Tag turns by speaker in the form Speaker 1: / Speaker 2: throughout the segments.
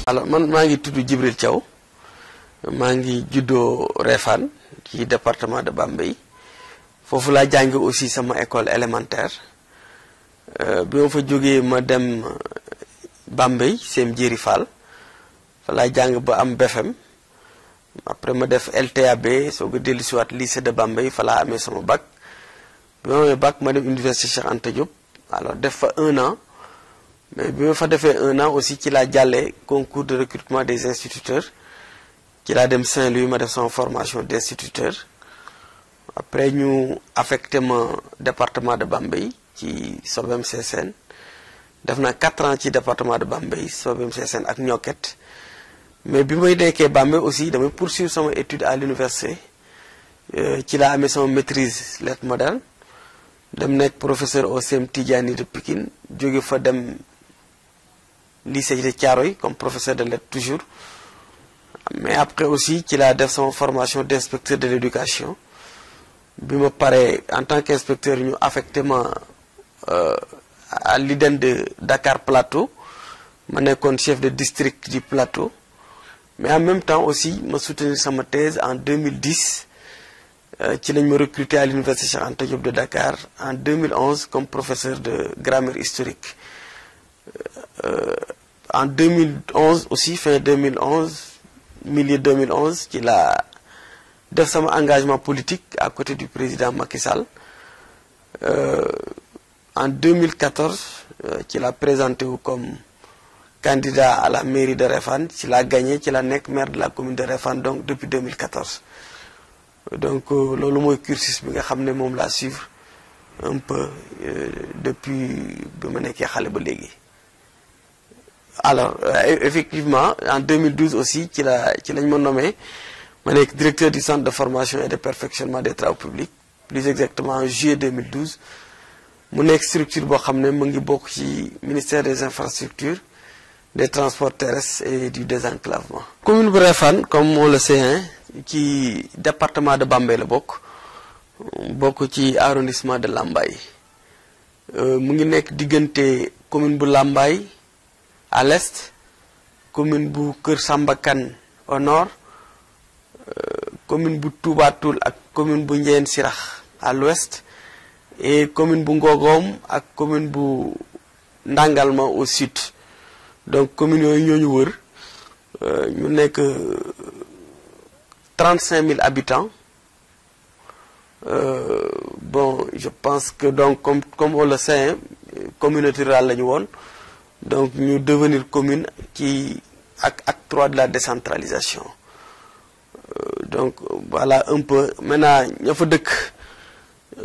Speaker 1: alors man maa ngi tudd Djibril Thiaw maa ngi juddoo Réfane ci département de Bambey foofu laa jàngi aussi sama école élémentaire bi ma fa jógee ma dem Bambey CEM Djeri Fall fa laa jàng ba am BFM après ma def LTAB soog a dellusiwaat lycée de Bambey fa laa amee sama bac bi ma amee bac ma dem université Cheikh Anta Diop alors def fa 1 an mais bi ma fa defee 1 an aussi ci laa jàllee concours de recrutement des instituteurs ci laa dem Saint-Louis ma def sama formation d'instituteur après ñu affecté ma département de Bambey ci Sobem Sessène def na 4 ans ci département de Bambey Sobem Sessène ak Niokket mais bi may nekkee Bambey aussi damay poursuivre sama étude à l'université ci laa amee sama maîtrise lettres modernes dem nekk professeur au CEM Tidjani de Pikine jóge fa dem lycée de Thiaroye comme professeur de lettres toujours mais après aussi ci laa def sama formation d'inspecteur de l'éducation bi ma paree en tant qu'inspecteur ñu affecté ma à l'IDEN de Dakar Plateau ma nekkoon chef de district du Plateau mais en même temps aussi ma soutenir sama thèse en 2010 ci lañ ma recruté à l'université Cheikh Anta Diop de Dakar en 2011 comme professeur de grammaire historique en 2011 aussi fin 2011 milieu 2011 ci la def sama engagement politique à côté du président Macky Sall en 2014 ci la présenté wu comme candidat à la mairie de Réfane ci la gagné ci la nekk maire de la commune de Réfane donc depuis 2014 donc loolu mooy cursus bi nga xam ne moom laa suivre un peu depuis bi ma nekkee xale ba léegi. Alors effectivement en 2012 aussi ci lañ ma nommé ma nekk directeur du centre de formation et de perfectionnement des travaux publics plus exactement en juillet 2012 mu nekk structure boo xam ne mu ngi bokk ci ministère des infrastructures des transports terrestres et du désenclavement. Commune bu Réfane comme on le sait ci département de Bambey la bokk ci arrondissement de Lambaye mu ngi nekk diggante commune bu Lambaye à l'est commune bu Kër Samba Kane au nord commune bu Touba Toul ak commune bu Ndiéyène Sirakh à l'ouest et commune bu Ngogom ak commune bu Ndangalma au sud donc commune yooyu ñoo ñu wër ñu nekk 35 000 habitants bon je pense que donc comme on le sait communauté rurale la ñu woon donc ñu devenir commune ci ak acte 3 de la décentralisation donc voilà un peu maintenant ña fa dëkk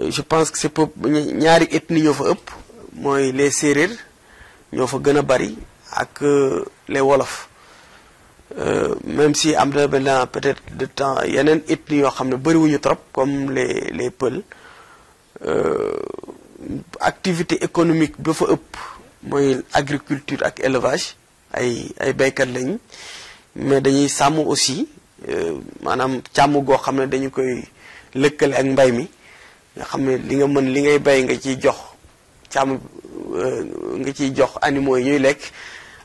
Speaker 1: je pense que c'est peu ñaari ethnie ñoo fa ëpp mooy les séeréer ñoo fa gën a bari ak les wolof même si am na maintenant peut-être de temps yeneen ethnie yoo xam ne bariwuñu trop comme les Peul activité économique ba fa ëpp mooy agriculture ak élevage ay baykat lañ mais dañuy sàmm aussi maanaam càmm goo xam ne dañu koy lëkkale ak mbay mi nga xam ne li nga mën li ngay bay nga ciy jox càmm nga ciy jox animaux yi ñuy lekk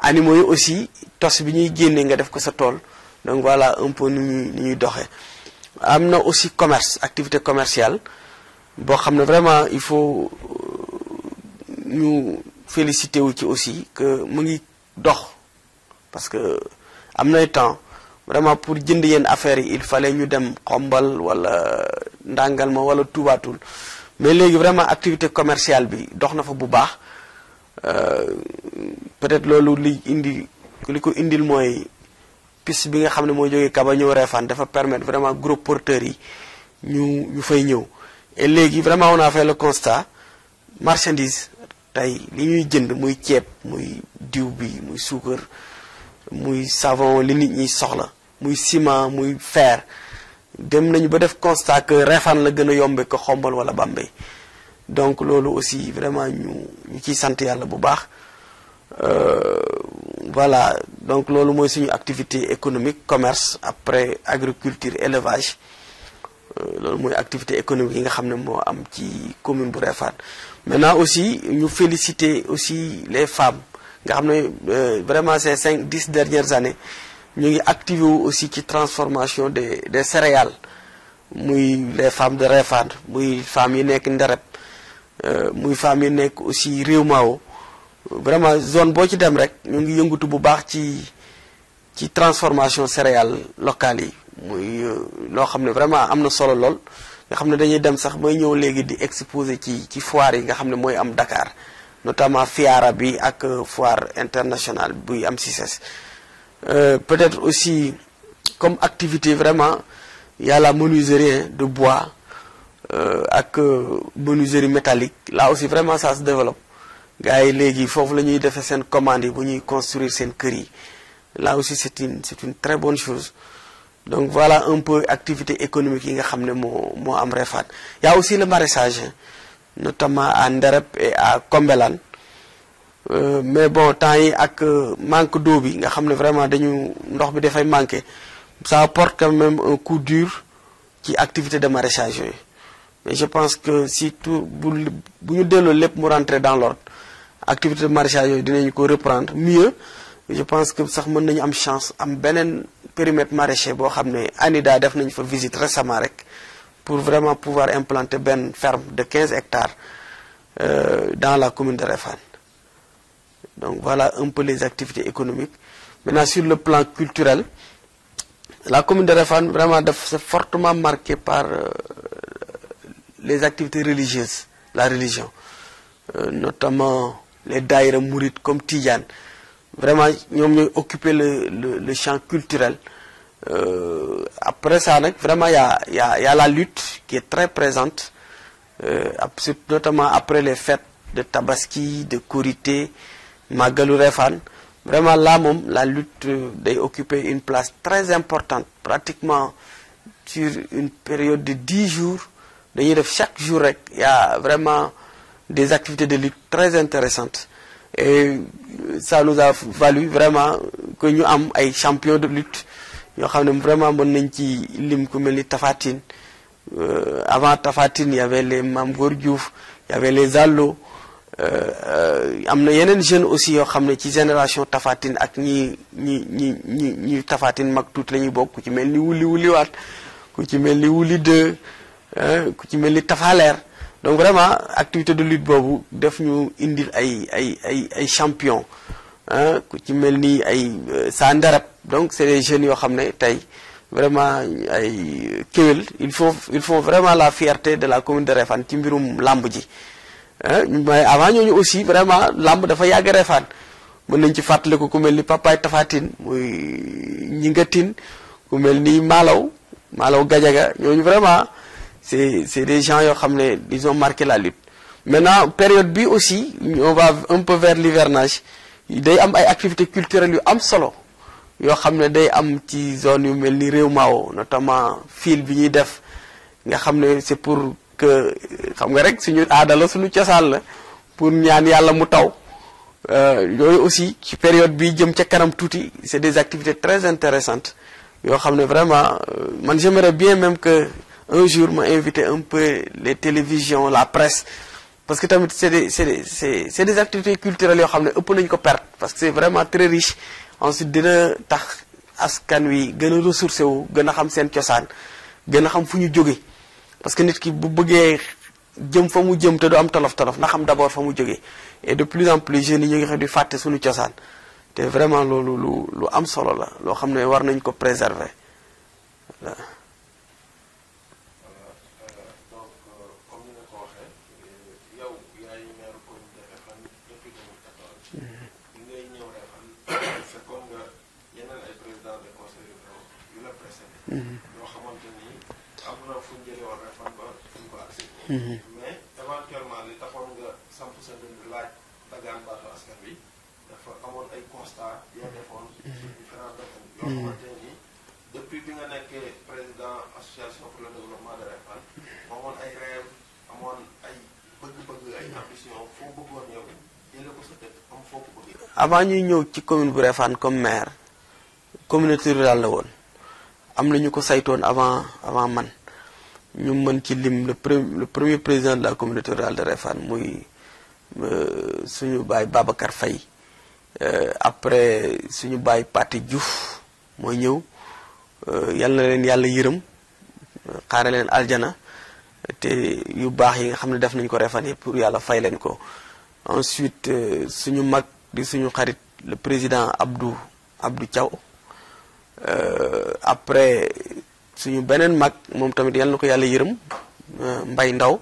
Speaker 1: animaux yi aussi tos bi ñuy génnee nga def ko sa tool donc voilà un peu ni ñuy doxee am na aussi commerce activité commerciale boo xam ne vraiment il faut ñu féliciter wu ci aussi que mu ngi dox parce que am nay temps vraiment pour jënd yenn affaires yi il fallait ñu dem Xombal wala Ndangalma wala Touba Toul mais léegi vraiment activité commerciale bi dox na fa bu baax peut-être loolu li ko indil mooy piste bi nga xam ne mooy jógee Kaba ñëw Réfane dafa permettre vraiment gros porteurs yi ñu fay ñëw et léegi vraiment on a fait le constat marchandise tey li ñuy jënd muy ceeb muy diw bi muy suukar muy savon li nit ñi soxla muy ciment muy fer dem nañu ba def constat que Réfane la gën a yombe ko Xombal wala Bambey donc loolu aussi vraiment ñu ciy sant yàlla bu baax voilà donc loolu mooy suñu activité économique commerce après agriculture élevage loolu mooy activité économique yi nga xam ne moo am ci commune bu Réfane maintenant aussi ñu féliciter aussi les femmes nga xam ne vraiment ces 5-10 dernières années ñu ngi activé wu aussi ci transformation des céréales muy les femmes de Réfane muy femmes yi nekk Ndereb muy femmes yi nekk aussi Réew Mao vraiment zone boo ci dem rek ñu ngi yëngatu bu baax ci transformation céréales locales yi muy loo xam ne vraiment am na solo lool nga xam ne dañuy dem sax mooy ñëw léegi di exposer ci foire yi nga xam ne mooy am Dakar notamment FIARA bi ak foire internationale buy am CICES. Peut-être aussi comme activité vraiment il y a la menuiserie de bois ak menuiserie métallique là aussi vraiment ça se développe gars yi léegi foofu la ñuy defee seen commande yi bu ñuy construire seen kër yi là aussi c'est une très bonne chose. Donc voilà un peu activité économique yi nga xam ne moo am Réfane. Il y a aussi le maraîchage notamment à Ndereb et à Combelane mais bon temps yi ak manque d'eau bi nga xam ne vraiment dañu ndox bi dafay manquer ça apporte quand même un coup dur ci activité de maraîchage yooyu mais je pense que si tout bu ñu delloo lépp mu rentrer dans l'ordre activité de maraîchage yooyu dinañu ko reprendre mieux. Je pense que sax mën nañu am chance am beneen périmètre maraîcher boo xam ne ANIDA def nañu fa visite récemment rek pour vraiment pouvoir implanter benn ferme de 15 hectares dans la commune de Réfane. Donc voilà un peu les activités économiques. Maintenant sur le plan culturel, la commune de Réfane vraiment c'est fortement marquée par les activités religieuses, la religion, notamment les daïra mourides comme Tidiane. Vraiment ñoom ñooy occuper le champ culturel. Après ça nag vraiment y a la lutte qui est très présente notamment après les fêtes de Tabaski, de Korité, Magalu Réfane. Vraiment là moom la lutte day occuper une place très importante pratiquement sur une période de 10 jours dañuy def chaque jour rek y a vraiment des activités de lutte très intéressantes. Et ça nous a valu vraiment que ñu am ay champions de lutte yoo xam ne vraiment mën nañ ci lim ku mel ni Tapha Tine avant Tapha Tine y avait les Mame Gor Diouf y avait les Allo am na yeneen jeunes aussi yoo xam ne ci génération Tapha Tine ak ñi Tapha Tine mag tuuti la ñuy bokk ku ci mel ni Wuli Waat ku ci mel ni Wuli 2 ku ci mel ni Tapha Leer. Donc vraiment activité de lutte boobu def ñu indil ay champions ku ci mel ni ay sa Ndereb donc c'est des jeunes yoo xam ne tey vraiment ay kéwél ils font vraiment la fierté de la commune de Réfane ci mbirum làmb ji mais avant ñooñu aussi vraiment làmb dafa yàgg Réfane mën nañ ci fàttaliku ku mel ni Papaay Tapha Tine muy Ñinga Tine ku mel ni Malaw Gajaga ñooñu vraiment c'est des gens yoo xam ne ils ont marqué la lutte. Maintenant période bi aussi on va un peu vers l'hivernage day am ay activités culturelles yu am solo yoo xam ne day am ci zone yu mel ni Réew Mao notamment fil bi ñuy def nga xam ne c'est pour que xam nga rek suñu aada la suñu cosaan la pour ñaan yàlla mu taw yooyu aussi ci période bi jëm ca kanam tuuti c'est des activités très intéressantes yoo xam ne vraiment man j'aimerais bien même que un jour ma invité un peu les télévisions la presse parce que tamit c'est des activités culturelles yoo xam ne ëpp nañu ko perdre parce que c'est vraiment très riche ensuite dina tax askan wi gën a ressourcé wu gën a xam seen cosaan gën a xam fu ñu jóge parce que nit ki bu bëggee jëm fa mu jëm te du am tolof-tolof na xam d'abord fa mu jóge et de plus en plus jeunes yi ñu ngi xam di fàtte suñu cosaan te vraiment loolu lu am solo la loo xam ne war nañ ko préserver voilà.
Speaker 2: mais éventuellement li taxoon nga samp sa dënd laaj dagaan baatu askan bi dafa amoon ay constat yoo defoon sur différents domaines yoo xamante ni depuis bi nga nekkee président association pour le développement de Réfane amoon ay rêve amoon ay bëgg-bëgg ay ambition foo bëggoon yow jëlee ko sa dëkk am foo ko bëgg.
Speaker 1: Avant ñuy ñëw ci commune bu Réfane comme maire communauté rurale la woon am na ñu ko saytoon avant man. ñu mën ci lim le premier président de la communauté rurale de Réfane muy suñu baay Babacar Faye après suñu baay Pathé Diouf mooy ñëw yal na leen yàlla yërëm xaare leen aljana te yu baax yi nga xam ne def nañ ko Refane pour yàlla fay leen ko. Ensuite suñu mag di suñu xarit le président Abdou Thiaw après suñu beneen mag moom tamit yal na ko yàlla yërëm Mbay Ndaw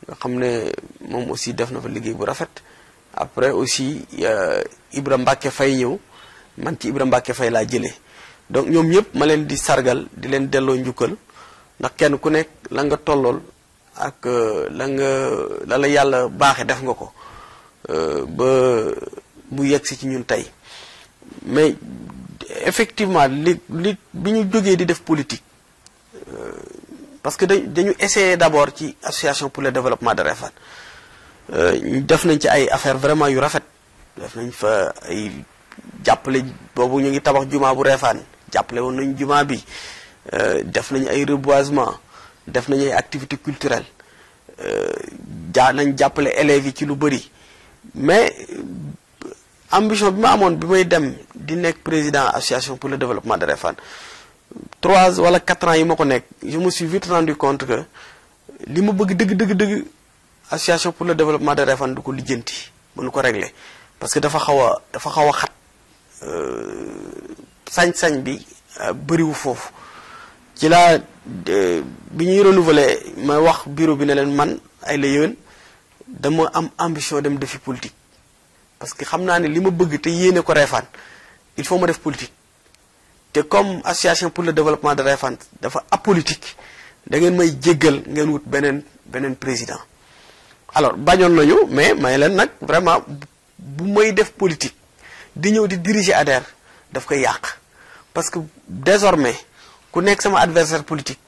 Speaker 1: nga xam ne moom aussi def na fa liggéey bu rafet. Après aussi Ibra Mbacke Faye ñëw man ci Ibra Mbacke Faye laa jëlee donc ñoom ñëpp ma leen di sargal di leen delloo njukkal ndax kenn ku nekk la nga tollool ak la yàlla baaxe def nga ko ba mu yegg si ci ñun tey. Mais effectivement bi ñu jógee di def politique parce que dañu essayer d'abord ci association pour le développement de Refane def nañ ci ay affaire vraiment yu rafet def nañ fa ay jàppale boobu ñu ngi tabax jumaa bu Refane jàppale woon nañ jumaa bi def nañ ay reboisement def nañ ay activités culturelles nañ jàppale élèves yi ci lu bëri. Mais ambition bi ma amoon bi may dem di nekk président association pour le développement de Refane 3 wala 4 ans yi ma ko nekk je me suis vite rendu compte que li ma bëgg dëgg association pour le développement de Refane du ko lijjanti mënu ko régler parce que dafa xaw a xat sañ-sañ bi bëriwu foofu. ci laa bi ñuy renouveler ma wax bureau bi ne leen man ay la yéwén dama am ambition dem defi politique parce que xam naa ne li ma bëgg te yéene ko Refane il faut ma def politique te comme association pour le développement de Refane dafa apolitique da ngeen may jéggal ngeen wut beneen président. Alors bañoon nañu mais may leen nag vraiment bu may def politique di ñëw di diriger ADER daf koy yàq parce que désormais ku nekk sama adversaire politique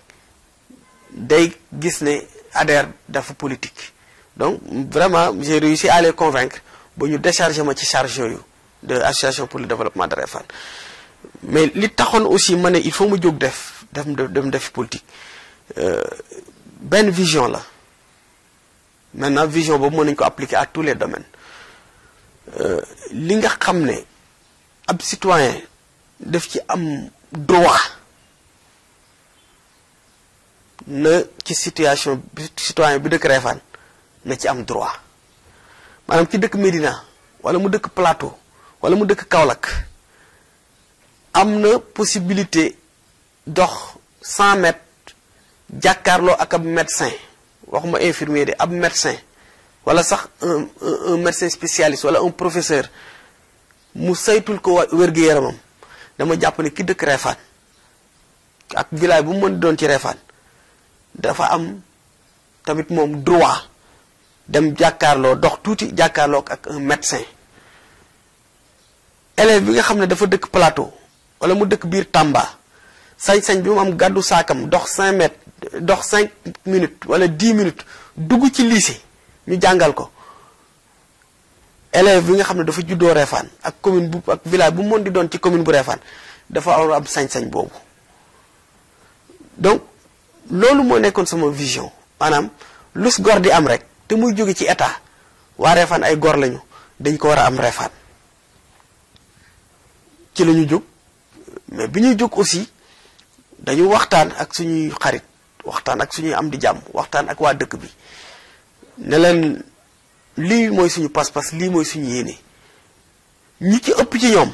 Speaker 1: day gis ne ADER dafa politique. Donc vraiment j'ai réussi à les convaincre ba ñu décharger ma ci charge yooyu de association pour le développement de Refane. Mais li taxoon aussi ma ne il faut mu jóg dem def politique benn vision la. Maintenant vision boobu mën nañu ko appliquer à tous les domaines li nga xam ne ab citoyen daf ci am droit na ci situation citoyen bi dëkk Refane na ci am droit maanaam ci dëkk Médina wala mu dëkk Plateau wala mu dëkk Kaolack am na possibilité dox 100 mètres jàkkaarloo ak ab médecin waxuma infirmier de ab médecin wala sax un médecin spécialiste wala un professeur mu saytul ko wér-gu-yaramam dama jàpp ne ki dëkk Refane ak village bu mu mën di doon ci Refane dafa am tamit moom droit dem jàkkaarloo dox tuuti jàkkaarloo ak un médecin. Élève bi nga xam ne dafa dëkk Plateau wala mu dëkk biir Tamba sañ-sañ bi mu am gàddu saakam dox 5 mètres dox 5 minutes wala 10 minutes dugg ci lycée ñu jàngal ko. Élève bi nga xam ne dafa juddoo Refane ak commune bu ak village bu mën di doon ci commune bu Refane dafa war a am sañ-sañ boobu. Donc loolu moo nekkoon sama vision maanaam lus gor di am rek te muy jóge ci état waa Refane ay gor lañu dañ ko war a am Refane ci la ñu jóg. Mais bi ñuy jóg aussi dañu waxtaan ak suñuy xarit waxtaan ak suñuy am di jàmm waxtaan ak waa dëkk bi ne leen lii mooy suñu pas-pas lii mooy suñu yéene ñi ci ëpp ci ñoom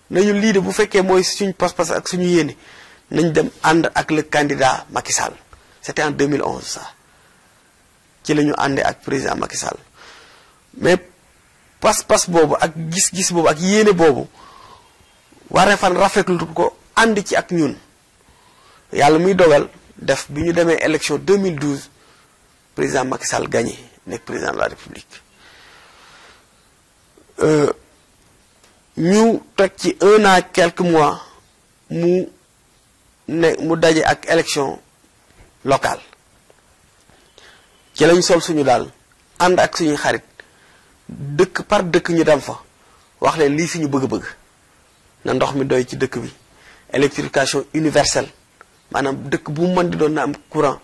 Speaker 1: nañu lii de bu fekkee mooy suñu pas-pas ak suñu yéene nañ dem ànd ak le candidat Macky Sall. C'était en 2011 ça ci la ñu àndee ak président Macky Sall mais pas-pas boobu ak gis-gis boobu ak yéene boobu waa Refane rafetlu ko ànd ci ak ñun yàlla muy dogal def bi ñu demee élection 2012 président Macky Sall gagné nekk président de la République ñu teg ci 1 an quelques mois mu daje ak élection locale ci lañ sol suñu daal ànd ak suñuy xarit dëkk par dëkk ñu dem fa wax leen lii suñu bëgg-bëgg na ndox mi doy ci dëkk bi électrification universelle maanaam dëkk bu mën di doon na am courant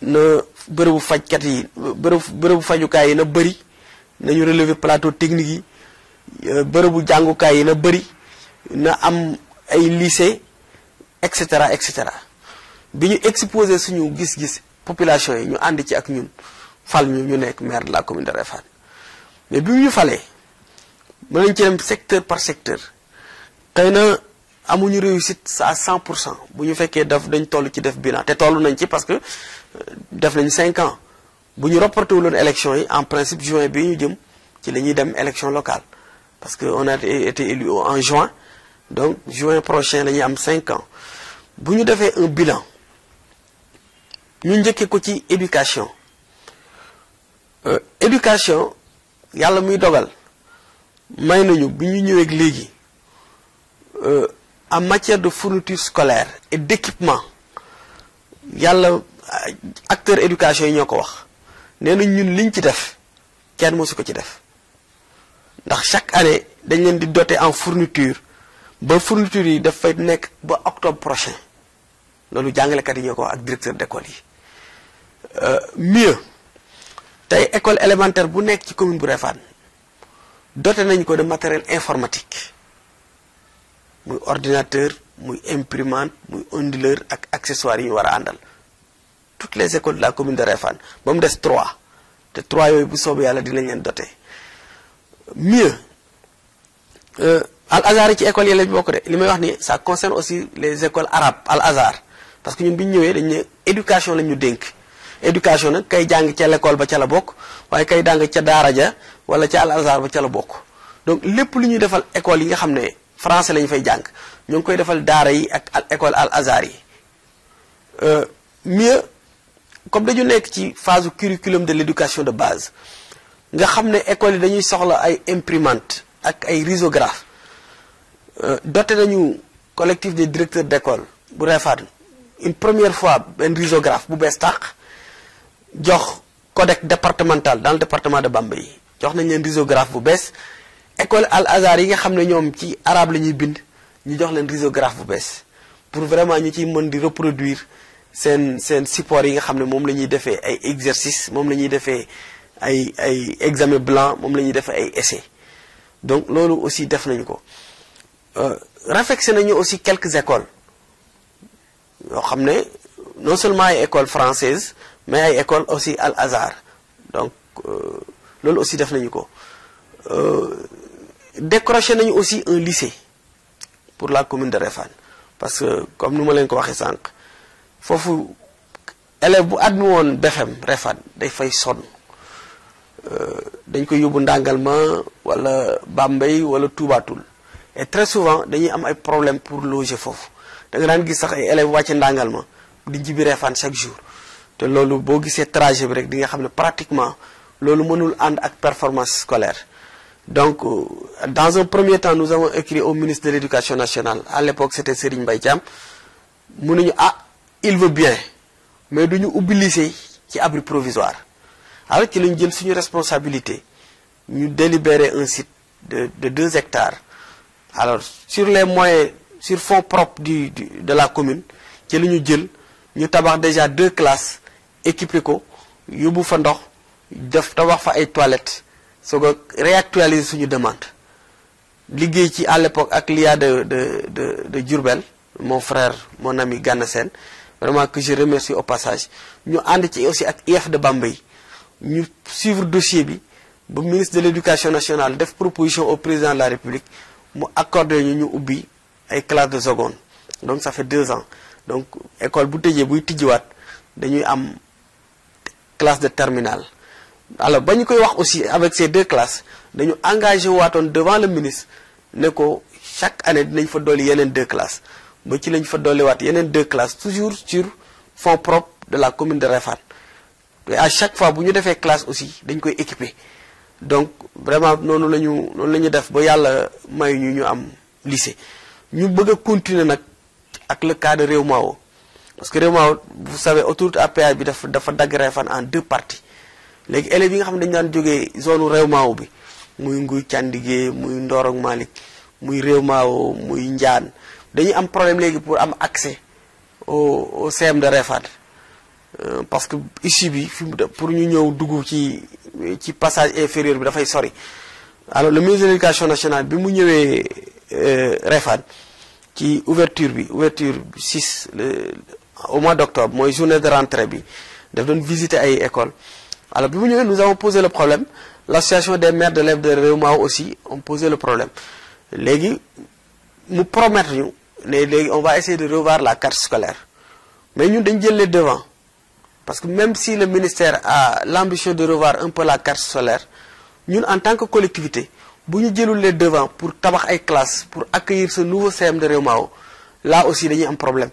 Speaker 1: na bërëbu fajkat yi bërëbu fajukaay yi na bëri nañu relever plateau technique yi bërëbu jàngukaay yi na bëri na am ay lycée et cetera et cetera bi ñu exposé suñu gis-gis population yi ñu ànd ci ak ñun fal ñu nekk maire de la commune de Réfane mais bi ñu falee mën nañ ci dem secteur par secteur xëy na amuñu réussite à 100% bu ñu fekkee dañ toll ci def bilan te toll nañ ci parce que def nañ 5 ans bu ñu reporté wuloon élection yi en principe juin bi ñu jëm ci la ñuy dem élection locale parce que on a été élu en juin donc juin prochain la ñuy am 5 ans bu ñu defee un bilan ñu njëkkee ko ci éducation éducation yàlla muy dogal may nañu bi ñu ñëwee léegi en matière de fourniture scolaire et d'équipement yàlla acteur éducation yi ñoo ko wax nee nañ ñun liñ ci def kenn mosu ko ci def ndax chaque année dañ leen di doter en fourniture ba fourniture yi daf fay nekk ba octobre prochain loolu jàngalekat yi ñoo ko wax ak directeur d'école yi mieux tey école élémentaire bu nekk ci commune bu Réfane doté nañ ko de matériel informatique muy ordinateur muy imprimante muy onduleur ak accessoires yi ñu war a àndal toutes les écoles de la commune de Réfane ba mu des 3 te 3 yooyu bu soobee yàlla dinañ leen doté mieux Al Azhar yi ci école yi la bokk de li may wax ni ça concerne aussi les écoles arabes Al Azhar parce que ñun bi ñu ñëwee dañ ne éducation lañ ñu dénk éducation nag kay jàng ca l'école ba ca la bokk waaye kay jàng ca daara ja wala ca Al Azhar ba ca la bokk donc lépp lu ñuy defal école yi nga xam ne français lañu fay jàng ñoo ngi koy defal daara yi ak école Al Azhar yi mieux comme dañu nekk ci phase curriculum de l'éducation de base nga xam ne école yi dañuy soxla ay imprimante ak ay risographe doté nañu collectif des directeurs d'école bu Réfane une première fois benn risographe bu bees tàq jox codec départemental dans le département de Bambey jox nañ leen risographe bu bees école Al Azhar yi nga xam ne ñoom ci arabe la ñuy bind ñu jox leen risographe bu bees pour vraiment ñu ciy mën di reproduire seen support yi nga xam ne moom la ñuy defee ay exercice moom la ñuy defee ay examen blanc moom la ñuy defee ay essais donc loolu aussi def nañu ko réfectionné nañu aussi quelques écoles yoo xam ne non seulement ay écoles françaises mais ay écoles aussi Al Azhar donc loolu aussi def nañu ko décroché nañu aussi un lycée pour la commune de Réfane parce que comme nu ma leen ko waxee sànq foofu élève bu admis woon BFEM Réfane day fay sonn dañ koy yóbbu Ndangalma wala Bambey wala Touba Toul et très souvent dañuy am ay problème pour loger foofu da nga daan gis sax ay élèves wàcc Ndangalma di jibi Réfane chaque jour te loolu boo gisee trajet bi rek di nga xam ne pratiquement loolu mënul ànd ak performance scolaire donc dans un premier temps nous avons écrit au ministre de l'éducation nationale à l'époque c'était Serigne Mbaye Thiam mu nañu il veut bien mais duñu ubbi lycée ci abri provisoire alors ci lañu jël suñu responsabilité ñu délibérer un site de 2 hectares alors sur les moyens sur fonds propres de la commune ci la ñu jël ñu tabax déjà 2 classes équipé ko yóbbu fa ndox def tabax fa ay toilettes soog a réactualiser suñu demande liggéey ci à l'époque ak l'IA de Diourbel mon frère mon ami Gana Sène vraiment que je remercie au passage ñu ànd ci aussi ak IF de Bambey ñu suivre dossier bi ba ministre de l'éducation nationale def proposition au président de la République mu accordé ñu ubbi ay classes de seconde donc ça fait 2 ans donc école bu tëjee buy tijjiwaat dañuy am classe de terminale alors ba ñu koy wax aussi avec ces 2 classes dañu engagé waatoon devant le ministre ne ko chaque année dinañ fa dolli yeneen 2 classes ba ci lañ fa dolliwaat yeneen 2 classes toujours sur fonds propres de la commune de Réfane et à chaque fois bu ñu defee classe aussi dañ koy équiper donc vraiment noonu la ñu def ba yàlla may ñu am lycée ñu bëgg a continuer nag ak le cas de Réewmao parce que Réewmao vous savez autoroute à péage bi dafa dagg Réfane en 2 parties léegi élèves yi nga xam ne dañu daan jógee zone Réewmao bi muy Nguy Candigé muy Ndorong Malick muy Réewmao muy Njaan dañuy am problème léegi pour am accès au CM de Réfane parce que issue bi fi pour ñu ñëw dugg ci passage inférieur bi dafay sori alors le ministre de l'éducation nationale bi mu ñëwee Réfane ci ouverture 6 au mois d'octobre mooy journée de rentrée bi daf doon visiter ay écoles alors bi mu ñëwee nous avons posé le problème l'association des mères d'élèves de Réwmao aussi ont posé le problème léegi mu promettre ñu ne léegi on va essayer de revoir la carte scolaire mais ñun dañ jël les devants parce que même si le ministère a l'ambition de revoir un peu la carte scolaire ñun en tant que collectivité bu ñu jëlul les devants pour tabax ay classes pour accueillir ce nouveau CM de Réwmao là aussi dañuy am problème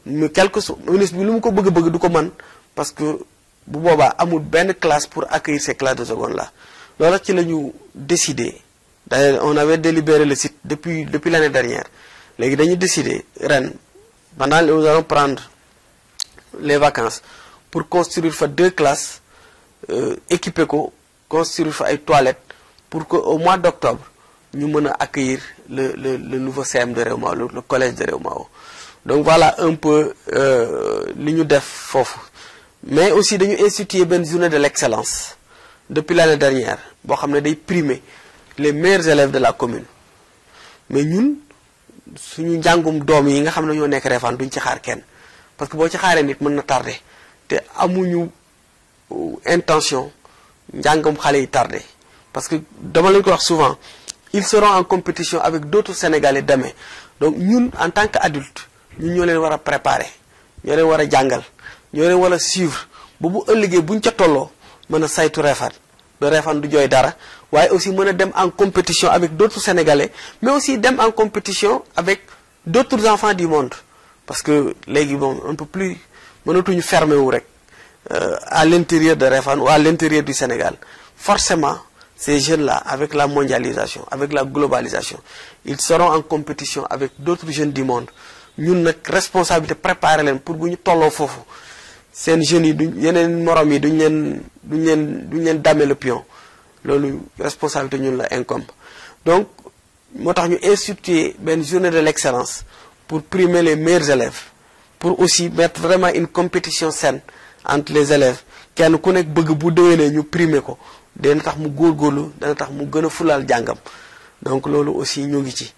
Speaker 1: mais quelque soit ministre bi lu mu ko bëgg du ko mën parce que bu boobaa amul benn classe pour accueillir ces classes de seconde là loolu ci la ñu décidé d'ailleurs on avait délibéré le site depuis l'année dernière léegi dañu décidé ren pendant nous allons prendre les vacances pour construire fa 2 classes équiper ko construire fa ay toilettes pour que au mois d'octobre ñu mën a accueillir le nouveau CM de Réwmao le collège de Réwmao donc voilà un peu li ñu def foofu mais aussi dañu instituer benn journée de l'excellence depuis l'année dernière boo xam ne day primer les meilleurs élèves de la commune mais ñun suñu njàngum doom yi nga xam ne ñoo nekk Réfane duñ ci xaar kenn parce que boo ci xaaree nit mën na tardé te amuñu intention njàngum xale yi tardé parce que dama leen ko wax souvent ils seront en compétition avec d'autres Sénégalais demain donc ñun en tant qu'adulte ñun ñoo leen war a préparer ñoo leen war a jàngal ñoo leen war a suivre ba bu ëllëgee buñ ca tolloo mën a saytu Réfane ba Réfane du jooy dara waaye aussi mën a dem en compétition avec d'autres Sénégalais mais aussi dem en compétition avec d'autres enfants du monde parce que léegi bon on ne peut plus mënatuñu fermer wu rek à l'intérieur de Réfane ou à l'intérieur du Sénégal forcément ces jeunes-là avec la mondialisation avec la globalisation ils seront en compétition avec d'autres jeunes du monde ñun nag responsabilité préparer leen pour bu ñu tolloo foofu seen jeunes yi duñ yeneen morom yi duñ leen damer le pion loolu responsabilité ñun la incombe donc moo tax ñu instituer benn journée de l'excellence pour primer les meilleurs élèves pour aussi mettre vraiment une compétition saine entre les élèves kenn ku nekk bëgg bu déwénee ñu primer ko dana tax mu góorgóorlu dana tax mu gën a fulaal jàngam donc loolu aussi ñu ngi ci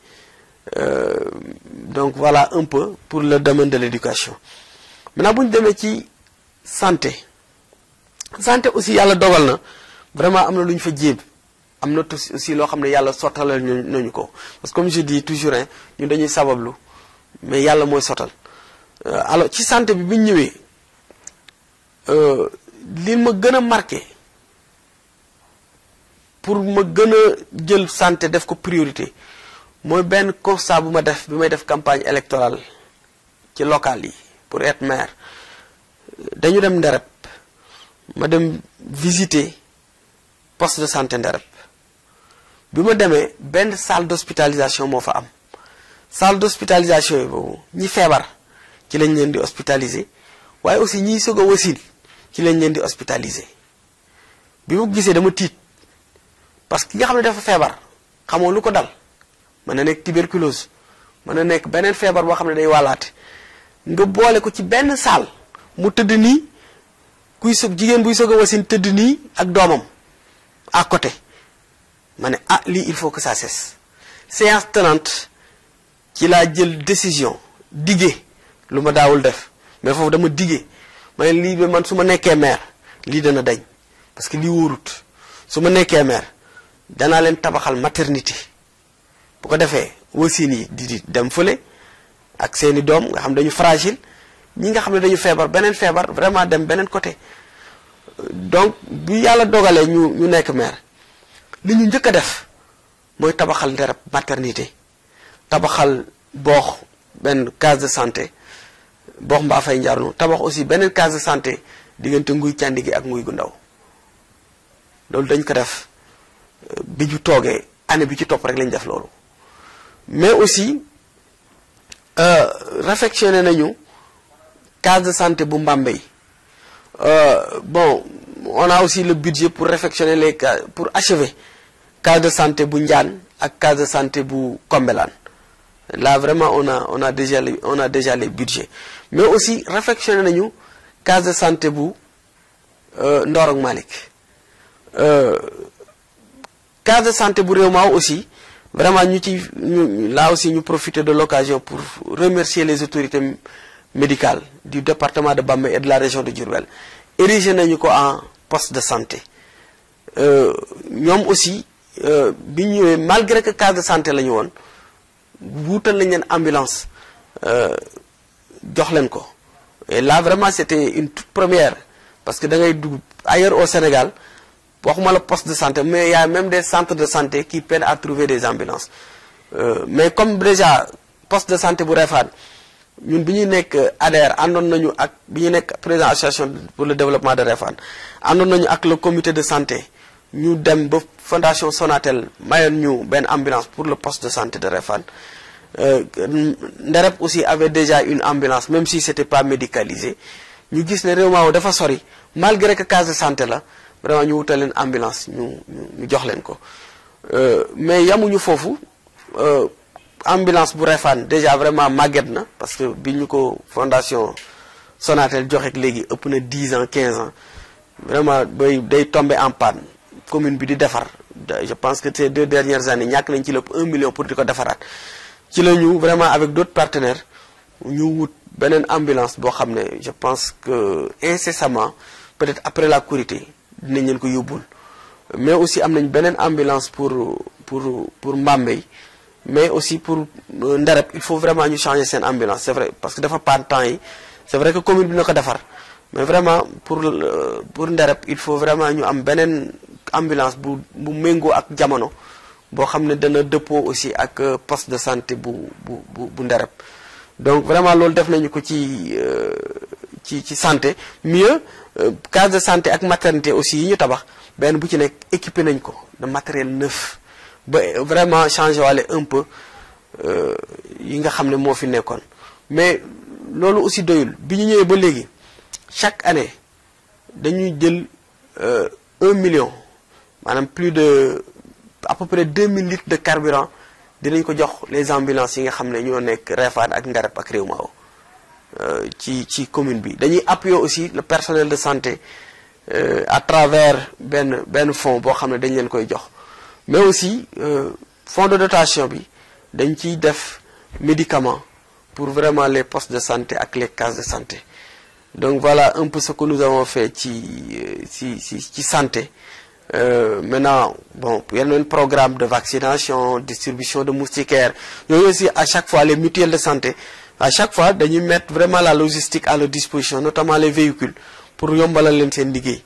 Speaker 1: donc voilà un peu pour le domaine de l'éducation maintenant bu ñu demee ci santé aussi yàlla dogal na vraiment am na lu ñu fa jéem am na aussi loo xam ne yàlla sottalal nañu ko parce que comme je dis toujours ñun dañuy sabablu mais yàlla mooy sottal alors ci santé bi ñu ñëwee li ma gën a marqué pour ma gën a jël santé def ko priorité mooy benn constat bu ma def bi may def campagne électorale ci local yi pour être maire dañu dem Ndereb ma dem visiter poste de santé Ndereb bi ma demee benn salle d'hospitalisation moo fa am salle d'hospitalisation yi boobu ñi feebar ci lañ leen di hospitaliser waaye aussi ñiy soog a wasin ci lañ leen di hospitaliser bi ma gisee dama tiit parce que ki nga xam ne dafa feebar xamoo lu ko dal mën na nekk tuberculose mën na nekk beneen feebar boo xam ne day wàllaate nga boole ko ci benn salle mu tëdd nii jigéen buy soog a wasin tëdd nii ak doomam à côté ma ne lii il faut que ça cesse séance tenante ci laa jël décision diggee lu ma daawul def mais foofu dama diggee ma ne lii ba man su ma nekkee maire lii dana dañ parce que lii wóorut su ma nekkee maire danaa leen tabaxal maternité bu ko defee wasin yi di dem fële ak seeni doom nga xam dañu fragile ñi nga xam ne dañu feebar beneen feebar vraiment dem beneen côté donc bi yàlla dogalee ñu nekk maire li ñu njëkk a def mooy tabaxal Ndereb maternité tabaxal boox benn case de santé boox mbaa fay njaarnu tabax aussi beneen case de santé diggante nguy càndi gi ak nguy gu ndaw loolu dañ ko def bi ñu toogee année bi ci topp rek lañ def loolu mais aussi réfectionné nañu case de santé bu Mbambey bon on a aussi le budget pour réfectionner les cas pour achever case de santé bu Ndiane ak case de santé bu Kombelane là vraiment on a déjà les budgets mais aussi réfectionné nañu case de santé bu Ndorong Malick case de santé bu réew maaw aussi vraiment là aussi ñu profiter de l'occasion pour remercier les autorités médicales du département de Bambey et de la région de Diourbel. Érigé nañu ko en poste de santé ñoom aussi bi ñu ñëwee malgré que case de santé la ñu woon wuutal nañ leen ambulance jox leen ko. Et là vraiment c'était une toute première parce que da ngay dugg ailleurs au Sénégal waxuma la poste de santé mais il y a même des centres de santé qui peinent à trouver des ambulances mais comme déjà poste de santé bu Réfane ñun bi ñuy nekk ADER àndoon nañu ak bi ñu nekk président association pour le développement de Réfane àndoon nañu ak le comité de santé ñu dem ba fondation Sonatel mayoon ñu benn ambulance pour le poste de santé de Réfane. Nderep aussi avait déjà une ambulance même si c'était pas médicalisé ñu gis ne réew maaw dafa sori malgré que case de santé la vraiment ñu wutal leen ambulance ñu jox leen ko mais yamuñu foofu ambulance bu Réfane déjà vraiment màgget na parce que bi ñu ko fondation Sonatel joxe léegi ëpp na 10 ans 15 ans vraiment day tombé en panne commune bi di defar je pense que ces 2 dernières années ñàkk nañ ci lépp 1 million pour di ko defaraat ci la ñu vraiment avec d'autres partenaires ñu wut beneen ambulance boo xam ne je pense que incessamment peut-être après la Korité dinañ leen ko yóbbul mais aussi am nañ beneen ambulance pour Mbambey mais aussi pour Nderep il faut vraiment ñu changer seen ambulance c'est vrai parce que dafa panne temps yi c'est vrai que commune bi na ko defar mais vraiment pour Nderep il faut vraiment ñu am beneen ambulance bu méngoo ak jamono boo xam ne dana dëppoo aussi ak poste de santé bu Nderep donc vraiment loolu def nañu ko ci santé mieux case de santé ak maternité aussi yi ñu tabax benn bu ci nekk équipé nañ ko de matériel neuf ba vraiment changé wale un peu yi nga xam ne moo fi nekkoon mais loolu aussi doyul bi ñu ñëwee ba léegi chaque année dañuy jël 1 million maanaam plus de à peu près 2000 litres de carburant dinañ ko jox les ambulances yi nga xam ne ñoo nekk Réfane ak Nderep ak Réew Maaw ci commune bi dañuy appuyer aussi le personnel de santé à travers benn fonds boo xam ne dañ leen koy jox mais aussi fonds de dotation bi dañ ciy def médicaments pour vraiment les postes de santé ak les cases de santé donc voilà un peu ce que nous avons fait ci santé. Maintenant bon il y a un programme de vaccination distribution de moustiquaires yooyu aussi à chaque fois les mutuelles de santé à chaque fois dañuy mettre vraiment la logistique à leur disposition notamment les véhicules pour yombalal leen seen liggéey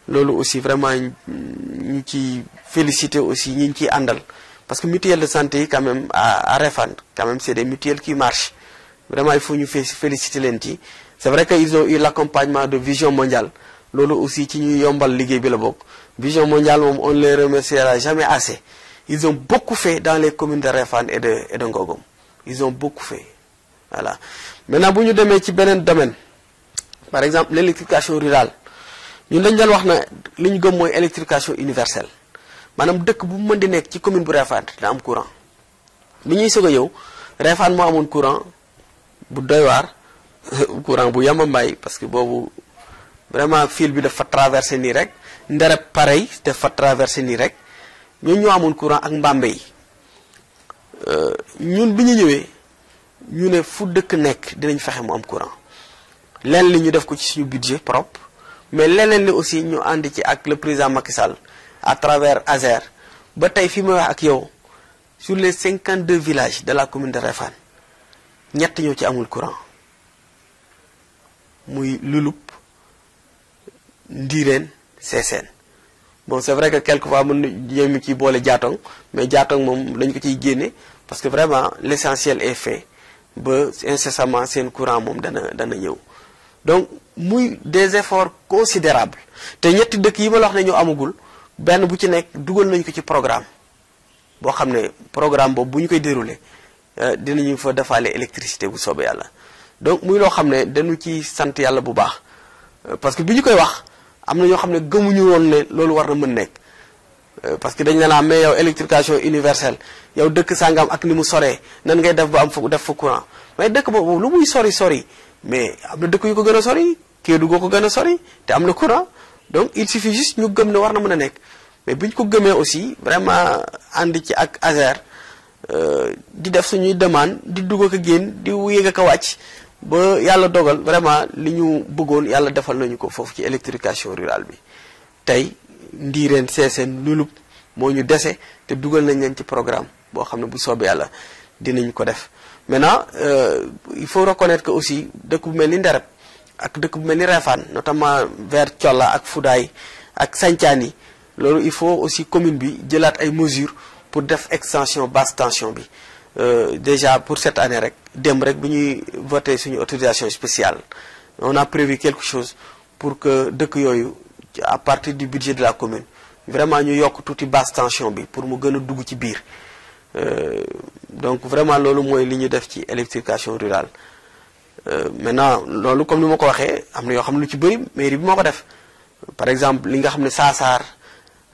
Speaker 1: loolu aussi vraiment ñu ci féliciter aussi ñi ñu ciy àndal parce que mutuelle de santé yi quand même à Réfane quand même c'est des mutuelles qui marchent vraiment il faut ñu féliciter leen ci c'est vrai que ils ont eu l'accompagnement de Vision Mondiale loolu aussi ci ñuy yombal liggéey bi la bokk Vision Mondiale moom on ne les remerciera jamais assez ils ont beaucoup fait dans les communes de Réfane et de Ngogom ils ont beaucoup fait voilà maintenant bu ñu demee ci beneen domaine par exemple l'électrification rurale ñun dañ doon wax na li ñu gëm mooy électrification universelle maanaam dëkk bu mën di nekk ci commune bu Réfane dina am courant bi ñuy soog a yow Réfane moo amoon courant bu doy waar courant bu yamambaay parce que boobu vraiment fil bi dafa traversé nii rek Nderep pareil dafa traversé nii rek ñoo amoon courant ak Mbambey ñun bi ñu ñëwee ñu ne fu dëkk nekk dinañ fexe mu am courant lenn li ñu def ko ci suñu budget propre mais leneen li aussi ñu ànd ci ak le président Macky Sall à travers ASER ba tey fi may wax ak yow sur les 52 villages de la commune de Réfane ñett ñoo ci amul courant muy Lulup Ndiireen Seeseen bon c'est vrai que quelquefois mën na ñu ciy boole Jaatong mais Jaatong moom lañ ko ciy génne parce que vraiment l'essentiel est fait ba incessamment seen courant moom dana ñëw donc muy des efforts considérables te ñetti dëkk yi ma la wax ne ñoo amagul benn bu ci nekk dugal nañu ko ci programme boo xam ne programme boobu bu ñu koy dérouler dinañu fa defaale électricité bu soobee yàlla donc muy loo xam ne dañu ci sant yàlla bu baax parce que bi ñu koy wax am na ñoo xam ne gëmuñu woon ne loolu war na mën nekk parce que dañ ne la mais yow électrification universelle yow dëkk sangam ak ni mu soree nan ngay def ba am fa def fa courant mais dëkk boobu lu muy sori mais am na dëkk yu ko gën a sori Kédougou ko gën a sori te am na courant donc il suffit juste ñu gëm ne war na mën a nekk mais buñ ko gëmee aussi vraiment ànd ci ak ASER di def suñuy demande di dugg ak a génn di yéeg ak a wàcc ba yàlla dogal vraiment li ñu bëggoon yàlla defal nañu ko foofu ci électrification rurale bi tey Ndiireen Seeseen Lulub moo ñu dese te dugal nañ leen ci programme boo xam ne bu soobee yàlla dinañ ko def. Maintenant il faut reconnaître que aussi dëkk bu mel ni Ndereb ak dëkk bu mel ni Réfane notamment vers Thiolla ak Foudaye ak Santhiane loolu il faut aussi commune bi jëlaat ay mesures pour def extension basse tension bi déjà pour cette année rek démb rek bi ñuy voté suñu autorisation spéciale on a prévu quelque chose pour que dëkk yooyu à partir du budget de la commune vraiment ñu yokk tuuti basse tension bi pour mu gën a dugg ci biir donc vraiment loolu mooy li ñu def ci électrification rurale maintenant loolu comme ni ma ko waxee am na yoo xam ne lu ci bëri mairie bi moo ko def par exemple li nga xam ne Saasar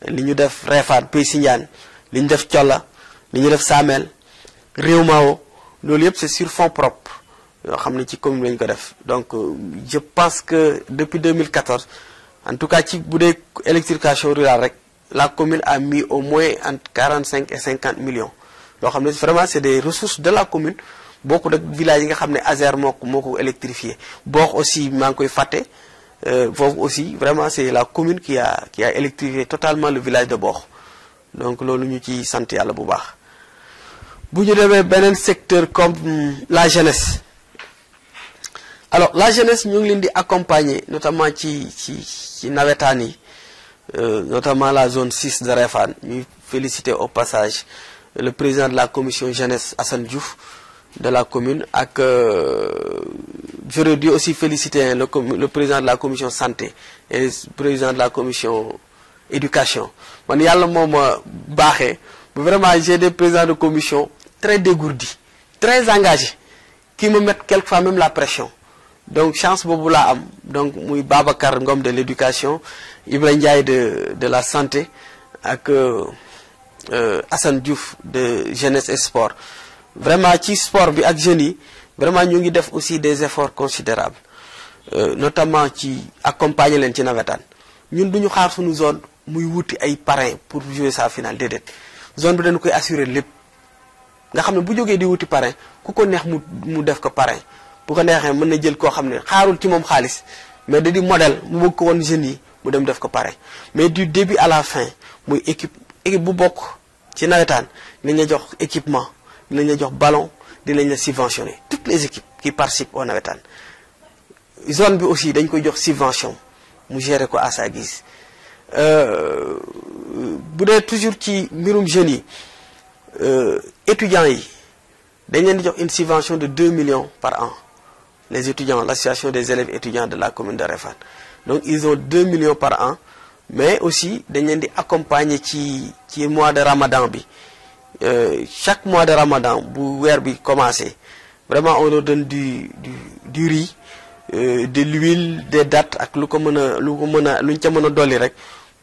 Speaker 1: li ñu def Réfane Pays Sindiane li ñu def Thiolla li ñu def Samel Réew Mao loolu yëpp c'est sur fonds propres yoo xam ne ci commune lañu ko def donc je pense que depuis 2014 en tout cas ci bu dee électrification rurale rek la commune a mis au moins entre 45 et 50 millions yoo xam ne vraiment c'est des ressources de la commune beaucoup de villages yi nga xam ne ASER moo ko électrifié Bokh aussi maa ngi koy fàtte foofu aussi vraiment c'est la commune qui a électrifié totalement le village de Bokh donc loolu ñu ci sant yàlla bu baax. bu ñu demee beneen secteur comme la jeunesse alors la jeunesse ñu ngi leen di accompagner notamment ci nawetaan yi notamment la zone 6 de Réfane ñuy féliciter au passage le président de la commission jeunesse Assane Diouf de la commune ak j'aurais dû aussi féliciter le président de la commission santé et le président de la commission éducation man yàlla moo ma baaxee vraiment j'ai des présidents de commission très dégourdis très engagés qui me mettent quelquefois même la pression donc chance boobu laa am donc muy Babacar Ngom de l'éducation Ibrahima Ndiaye de la santé ak Assane Diouf de jeunesse et sport vraiment ci sport bi ak jeunes yi vraiment ñu ngi def aussi des efforts considérables notamment ci accompagner leen ci nawetaan ñun duñu xaar suñu zone muy wuti ay parrain pour jouer sa finale déedéet zone bi dañu koy assurer lépp nga xam ne bu jógee di wuti parrain ku ko neex mu def ko parrain bu ko neexee mën na jël koo xam ne xaarul ci moom xaalis mais da di modèle mu bëgg ko woon jeunes yi mu dem def ko parrain mais du début à la fin muy équipe bu bokk ci nawetaan dinañ la jox équipement dinañ la jox ballon dinañ la subventionner toutes les équipes qui participent au nawetaan zone bi aussi dañ koy jox subvention mu gérer ko à sa guise bu dee toujours ci mbirum jeunes yi étudiants yi dañ leen di jox une subvention de 2 millions par an les étudiants l'association des élèves étudiants de la commune de Réfane donc ils ont 2 millions par an mais aussi dañ leen di accompagner ci mois de Ramadan bi chaque mois de Ramadan bu weer bi commencé vraiment on leur donne du riz de l'huile des dattes ak lu ñu ca mën a dolli rek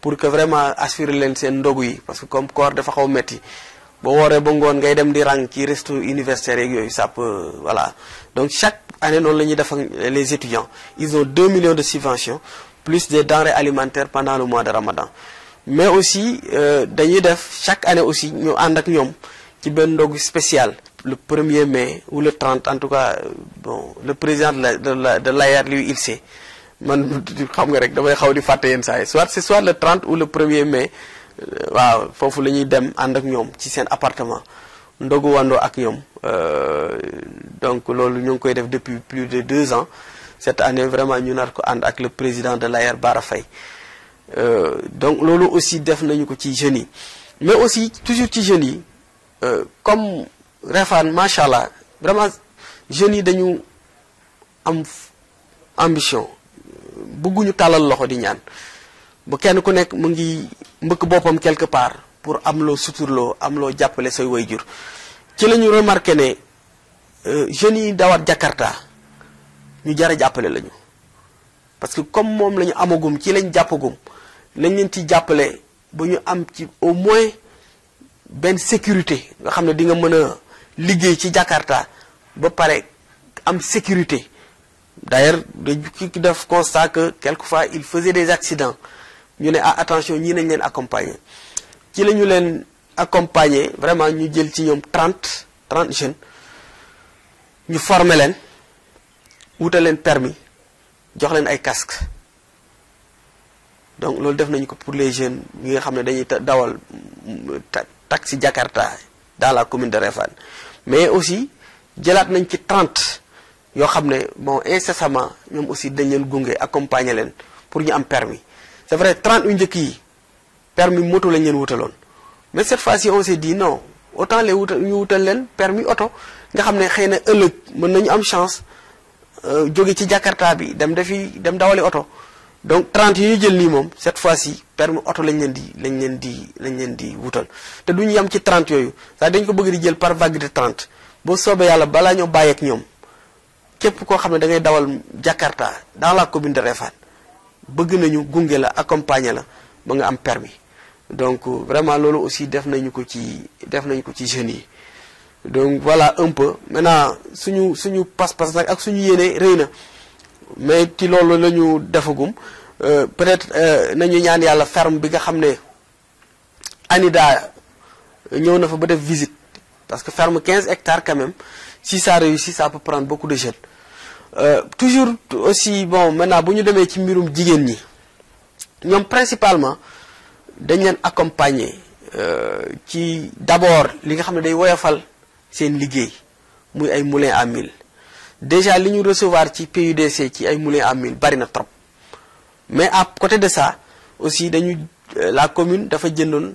Speaker 1: pour que vraiment assurer leen seen ndogu yi parce que comme koor dafa xaw metti boo wooree ba ngoon ngay dem di rang ci resto universitaire yeeg yooyu ça peut voilà donc chaque année noonu la ñuy def ak les étudiants ils ont 2 millions de subventions plus des denrées alimentaires pendant le mois de Ramadan mais aussi dañuy def chaque année aussi ñu ànd ak ñoom ci benn ndogu spécial le 1er mai ou le 30 en tout cas bon le président de l'AER lui il sait man xam nga rek damay xaw di fàtte yenn saa yi soit le 30 ou le 1er mai waaw foofu la ñuy dem ànd ak ñoom ci seen appartement ndogu wandoo ak ñoom donc loolu ñu ngi koy def depuis plus de 2 ans cette année vraiment ñu nar ko ànd ak le président de l'AER Bara Faye donc loolu aussi def nañu ko ci jeunes yi mais aussi toujours ci jeunes yi comme Réfane macha allah vraiment jeunes yi dañu am ambition bëgguñu tàllal loxo di ñaan bu kenn ku nekk mu ngi mbëkk boppam quelque part pour am loo suturloo am loo jàppale say waajur ci la ñu remarqué ne jeunes yi dawat Jakarta ñu jar a jàppale lañu parce que comme moom la ñu amagum ci lañ jàppagum lañ leen ci jàppale ba ñu am ci au moins benn sécurité nga xam ne di nga mën a liggéey ci Jakarta ba pare am sécurité d'ailleurs dañu ki def constat que quelquefois il faisait des accidents ñu ne attention ñii nañ leen accompagner ci la ñu leen accompagner vraiment ñu jël ci ñoom 30 jeunes ñu former leen wutal leen permis jox leen ay casque donc loolu def nañu ko pour les jeunes ñi nga xam ne dañuy dawal taxi Jakarta dans la commune de Réfane mais aussi jëlaat nañ ci 30 yoo xam ne bon incessamment ñoom aussi dañ leen gunge accompagner leen pour ñu am permis c'est vrai 30 yu njëkk yi permis moto lañ leen wutaloon mais cette fois-ci on s'est dit non autant les ñu wutal leen permis oto nga xam ne xëy na ëllëg mën nañu am chance jóge ci Jakarta bi dem dawali oto donc 30 yi ñu jël nii moom cette fois-ci permis oto lañ leen di wutal te duñu yam ci 30 yooyu sax dañ ko bëgg di jël par vague de 30 boo soobee yàlla balaa ñoo bàyyeek ñoom képp koo xam ne da ngay dawal Jakarta dans la commune de Réfane bëgg nañu gunge la accompagner la ba nga am permis donc vraiment loolu aussi def nañu ko ci jeunes yi donc voilà un peu maintenant suñu pas-pas nag ak suñu yéene rëy na mais ci loolu la ñu defagum peut-être nañu ñaan yàlla ferme bi nga xam ne ANIDA ñëw na fa ba def visite parce que ferme 15 hectares quand même si ça réussit ça peut prendre beaucoup de jeunes toujours aussi bon maintenant bu ñu demee ci mbirum jigéen ñi ñoom principalement dañ leen accompagner ci d'abord li nga xam ne day woyofal seen liggéey muy ay moulins à mil déjà li ñu recevoir ci PUDC ci ay moulins à mil bari na trop mais à côté de ça aussi la commune dafa jëndoon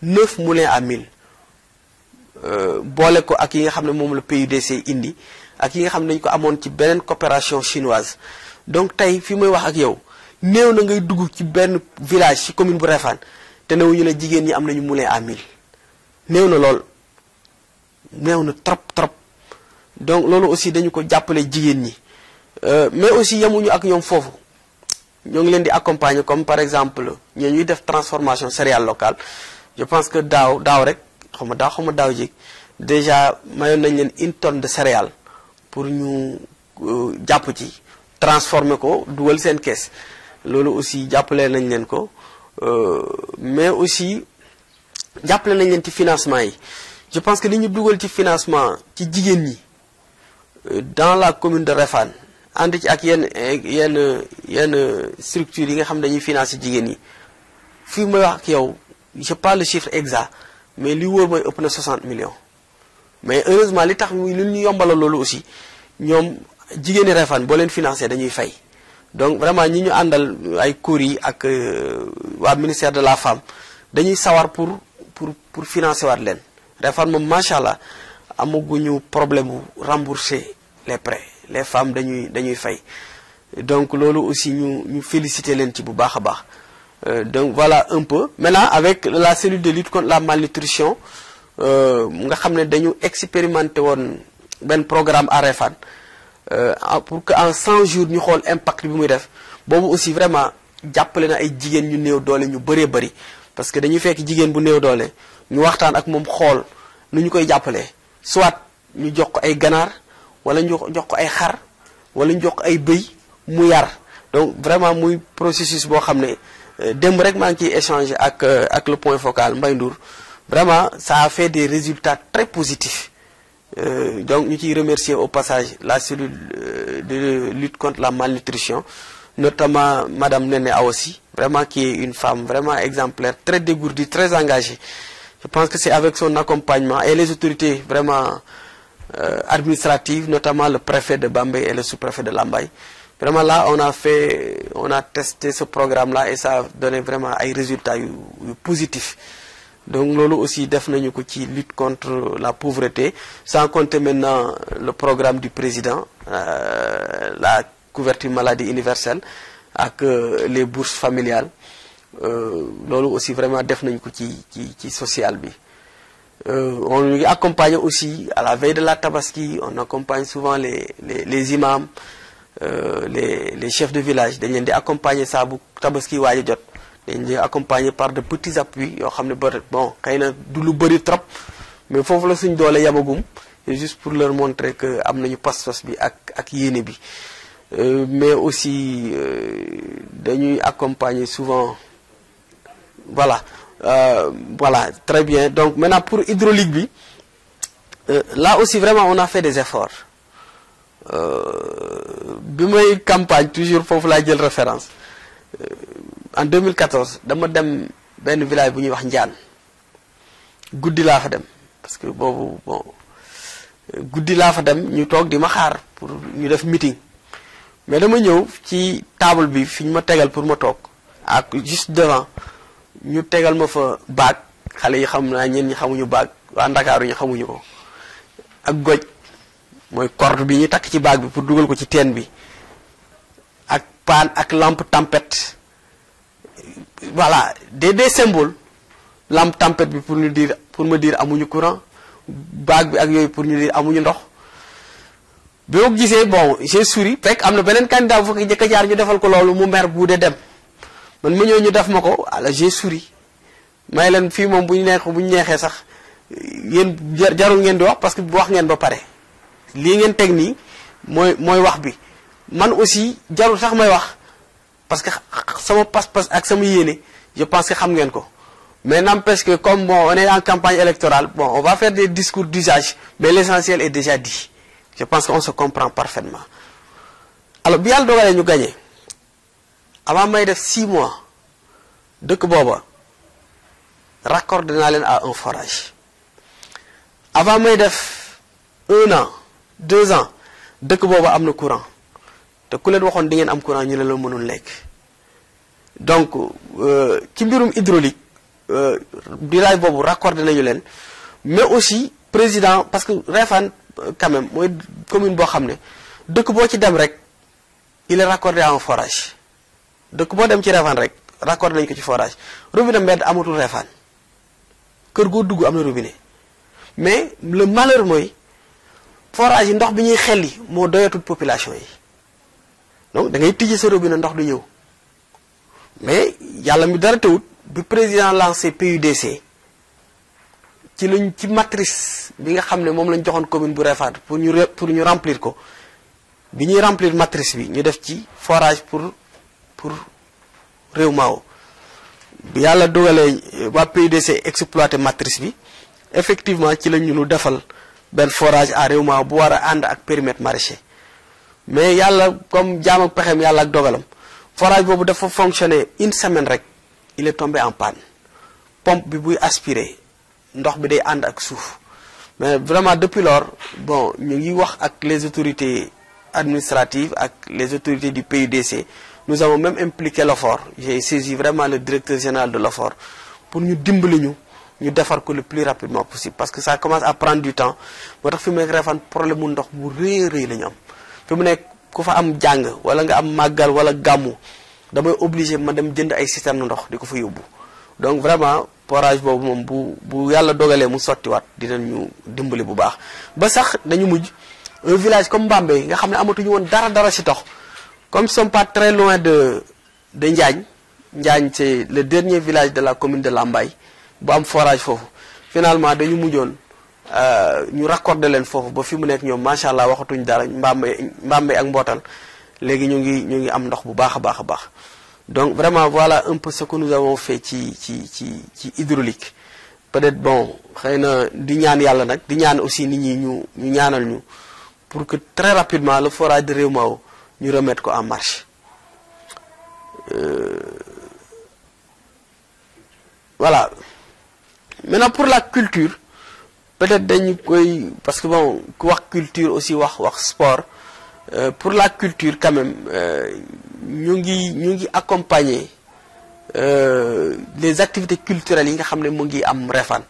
Speaker 1: 9 moulins à mil boole ko ak yi nga xam ne moom la PUDC indi ak yi nga xam ne dañu ko amoon ci beneen coopération chinoise donc tey fi may wax ak yow néew na ngay dugg ci benn village ci commune bu Réfane te newuñu ne jigéen ñi am nañu moulin à mil néew na lool néew na trop donc loolu aussi dañu ko jàppale jigéen ñi mais aussi yemuñu ak ñoom foofu ñoo ngi leen di accompagner comme par exemple ñuy def transformation céréale locale je pense que daaw rek xaw ma daaw jéeg déjà mayoon nañ leen 1 tonne de céréales pour ñu jàpp ci transformer ko dugal seen kees loolu aussi jàppale nañ leen ko mais aussi jàppale nañ leen ci financement yi je pense que li ñu dugal ci financement ci jigéen ñi dans la commune de Réfane ànd ci ak yenn structures yi nga xam dañuy financer jigéen ñi fii may wax ak yow je pas le chiffre exact mais li wóor mooy ëpp na 60 millions mais heureusement li tax li ñu yombalal loolu aussi ñoom jigéeni Réfane boo leen financer dañuy fay donc vraiment ñi ñu àndal ay kuur yi ak waa ministère de la femme dañuy sawar pour financer waat leen Réfane moom macha allah amaguñu problème bu rembourser les prêts les femmes dañuy fay donc loolu aussi ñu féliciter leen ci bu baax a baax donc voilà un peu maintenant avec la cellule de lutte contre la malnutrition nga xam ne dañu expérimenter woon benn programme à Réfane pour que en 100 jours ñu xool impact bi muy def boobu aussi vraiment jàppale na ay jigéen ñu néew doole ñu bëree bëri parce que dañuy fekk jigéen bu néew doole ñu waxtaan ak moom xool nu ñu koy jàppalee soit ñu jox ko ay ganaar wala ñu jox ko ay xar wala ñu jox ko ay bëy mu yar donc vraiment muy processus boo xam ne démb rek maa ngi ciy échanger ak le point focal Mbaye Ndour vraiment ça a fait des résultats très positifs donc ñu ciy remercier au passage la cellule de lutte contre la malnutrition notamment madame Néné Awassi vraiment qui est une femme vraiment exemplaire très dégourdie très engagée je pense que c'est avec son accompagnement et les autorités vraiment administratives notamment le préfet de Bambey et le sous-préfet de Lambaye vraiment là on a testé ce programme là et ça a donné vraiment ay résultats yu positifs donc loolu aussi def nañu ko ci lutte contre la pauvreté sans compter maintenant le programme du président la couverture maladie universelle ak les bourses familiales loolu aussi vraiment def nañu ko ci social bi on ngi accompagne aussi à la veille de la Tabaski on accompagne souvent les imams les chefs de village dañ leen di accompagner saa bu Tabaski waaj a jot dañ leen accompagner par de petits appuis yoo xam ne bon xëy na du lu bëri trop mais foofu la suñ doole yamagum c'est juste pour leur montrer que am nañu pas-pas bi ak yéene bi mais aussi dañuy accompagner souvent voilà voilà très bien. Donc maintenant pour hydraulique bi là aussi vraiment on a fait des efforts bi may campagne toujours foofu laa jël référence en 2014 dama dem benn village bu ñuy wax Njaan guddi laa fa dem parce que boobu bon guddi laa fa dem ñu toog di ma xaar pour ñu def meeting mais dama ñëw ci table bi fi ñu ma tegal pour ma toog ak juste devant ñu tegal ma fa baag xale yi xam naa ñeen ñi xamuñu baag waa Ndakaaru ñi xamuñu ko ak goj mooy corde bi ñu takk ci baag bi pour dugal ko ci teen bi ak paan ak lampe tempête voilà des symboles lampe tempête bi pour ñu dire pour me dire amuñu courant baag bi ak yooyu pour ñu dire amuñu ndox bi ma gisee bon j'ai souri fekk am na beneen candidat bu fa jëkk a jaar ñu defal ko loolu mu mer bu de dem man ma ñëw ñu def ma ko alors j'ai souri may leen fii moom bu ñu neexee sax yéen jarul ngeen di wax parce que bu wax ngeen ba pare lii ngeen teg nii mooy wax bi man aussi jarul sax may wax parce que sama pas-pas ak sama yéene je pense que xam ngeen ko mais n'empêche que comme bon on est en campagne électorale bon on va faire des discours d'usage mais l'essentiel est déjà dit je pense qu'on se comprend parfaitement alors bi yàlla dogalee ñu gagné avant may def 6 mois dëkk booba raccordé naa leen à un forage avant may def 1 an 2 ans dëkk booba am na courant te ku leen waxoon di ngeen am courant ñu ne la mënul lekk donc ci mbirum hydraulique village boobu raccordé nañu leen mais aussi président parce que Réfane quand même mooy commune boo xam ne dëkk boo ci dem rek il est raccordé à un forage dëkk boo dem ci Réfane rek raccordé nañu ko ci forage robinet mbedd amatul Réfane kër goo dugg am na robinet mais le malheur mooy forage yi ndox bi ñuy xelli moo doyatul population yi donc da ngay tijji sa robinet ndox du ñëw mais yàlla mi dara tewut bi président lancé PUDC ci matrice bi nga xam ne moom lañ joxoon commune bu Réfane pour ñu remplir ko bi ñuy remplir matrice bi ñu def ci forage pour réew maaw bi yàlla dogalee waa PUDC exploité matrice bi effectivement ci lañ ñu defal benn forage à réew maaw bu war a ànd ak périmètre maraîcher mais yàlla comme jaam ak pexem yàlla ak dogalam forage boobu dafa fonctionner 1 semaine rek il est tombé en panne pompe bi buy aspirer ndox bi day ànd ak suuf mais vraiment depuis lors bon ñu ngi wax ak les autorités administratives ak les autorités du PUDC nous avons même impliqué l'OFOR j'ai saisi vraiment le directeur général de l'OFOR pour ñu dimbali ñu defar ko le plus rapidement possible parce que ça commence à prendre du temps moo tax fi mu nekk Réfane problème mu ndox bu rëy la ñu am fi mu nekk ku fa am jàng wala nga am màggal wala gàmmu damay obligé ma dem jënd ay citerne ndox di ko fa yóbbu donc vraiment forage boobu moom bu yàlla dogalee mu sottiwaat dinañu dimbali bu baax ba sax dañu mujj un village comme Bambey nga xam ne amatuñu woon dara ci ndox comme ils sont pas très loin de Njaañ c'est le dernier village de la commune de Lambaye bu am forage foofu finalement dañu mujjoon ñu raccordé leen foofu ba fi mu nekk ñoom macha allah waxatuñ dara Mbambey ak Mbootal léegi ñu ngi am ndox bu baax a baax donc vraiment voilà un peu ce que nous avons fait ci hydraulique peut-être bon xëy na di ñaan yàlla nag di ñaan aussi nit ñi ñu ñaanal ñu pour que très rapidement le forage de Réew Maaw ñu remettre ko en marche voilà maintenant pour la culture peut-être dañu koy parce que bon ku wax culture aussi wax sport pour la culture quand même ñu ngi accompagner les activités culturelles yi nga xam ne mu ngi am Réfane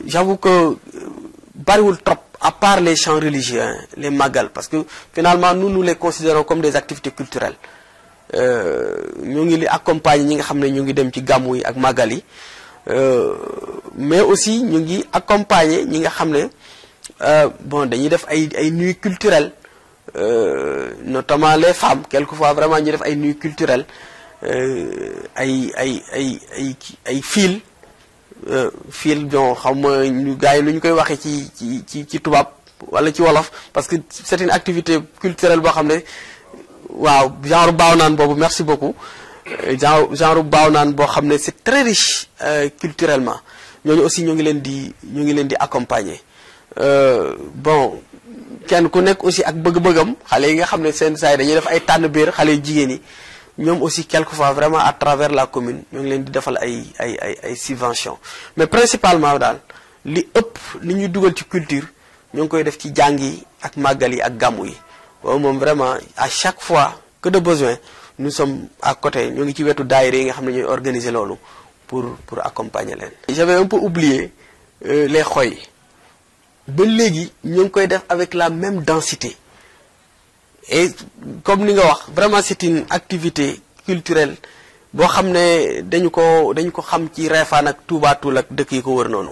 Speaker 1: j'avoue que bariwul trop à part les chants religieux les magal parce que finalement nous les considérons comme des activités culturelles ñu ngi li accompagner ñi nga xam ne ñu ngi dem ci gàmmu yi ak magal yi mais aussi ñu ngi accompagner ñi nga xam ne bon dañuy def ay nuits culturelles notamment les femmes quelquefois vraiment ñu def ay nuits culturelles ay fil bon xam ma ñu gars yi lu ñu koy waxee ci tubaab wala ci wolof parce que c'est une activité culturelle boo xam ne waaw genre baaw naan boobu merci beaucoup genre baaw naan boo xam ne c'est très riche culturellement ñooñu aussi ñu ngi leen di accompagner bon kenn ku nekk aussi ak bëgg-bëggam xale yi nga xam ne seen saa yi dañuy def ay tànn biir xale yu jigéen yi ñoom aussi quelquefois vraiment à travers la commune ñu ngi leen di defal ay subventions mais principalement daal li ëpp li ñuy dugal ci culture ñu ngi koy def ci jàng yi ak màggal yi ak gàmmu yi boobu moom vraiment à chaque fois que de besoin nous sommes à côté ñu ngi ci wetu daayira yi nga xam ne ñooy organiser loolu pour accompagner leen. J'avais un peu oublié les xoy ba léegi ñu ngi koy def avec la même densité et comme ni nga wax vraiment c'est une activité culturelle boo xam ne dañu ko xam ci Réfane ak Touba Toul ak dëkk yi ko wër noonu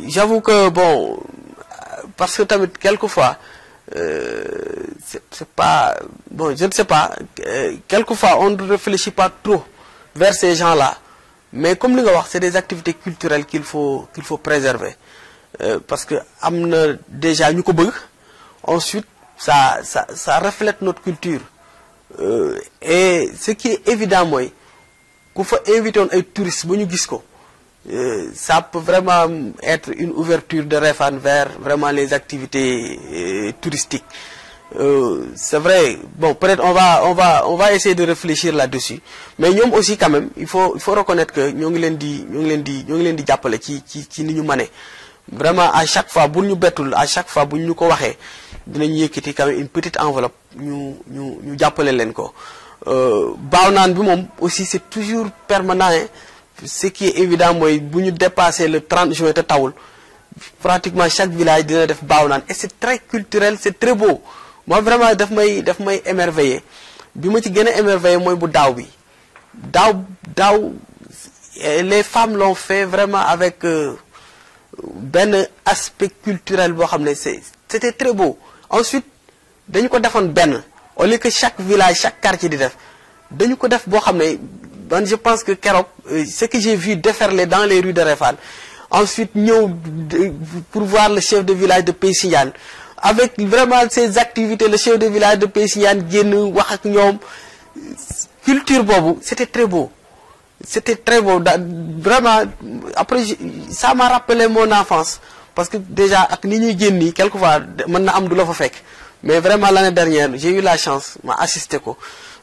Speaker 1: j'avoue que bon parce que tamit quelquefois c'est pas bon je ne sais pas quelquefois on ne réfléchit pas trop vers ces gens-là mais comme li nga wax c'est des activités culturelles qu'il faut préserver parce que am na déjà ñu ko bëgg ensuite ça reflète notre culture et ce qui est évident mooy ku fa invité woon ay touristes ba ñu gis ko ça peut vraiment être une ouverture de Réfane vers vraiment les activités touristiques c'est vrai bon peut-être on va essayer de réfléchir là-dessus mais ñoom aussi quand même il faut reconnaître que ñoo ngi leen di jàppale ci ni ñu mëne vraiment à chaque fois bu ñu bettul à chaque fois bu ñu ko waxee dinañu yëkkati quand même une petite enveloppe ñu jàppale leen ko baaw naan bi moom aussi c'est toujours permanent hein. Ce qui est évident mooy bu ñu dépasser le 30 juin te tawul pratiquement chaque village dina def baaw naan et c'est très culturel c'est très beau moi vraiment daf may émerveiller bi ma ci gën a émerveiller mooy bu daaw bi daaw les femmes l'ont fait vraiment avec benn aspect culturel boo xam ne c'était très beau ensuite dañu ko defoon benn au lieu que chaque village chaque quartier di def dañu ko def boo xam ne man je pense que keroog ce que j'ai vu déferler dans les rues de Réfane ensuite ñëw pour voir le chef de village de Peysignane avec vraiment ces activités le chef de village de Peysignane génn wax ak ñoom culture boobu c'était très beau vraiment après ça m'a rappelé mon enfance parce que déjà ak ni ñuy génn nii quelquefois mën na am du la fa fekk mais vraiment l'année dernière j'ai eu la chance ma assisté ko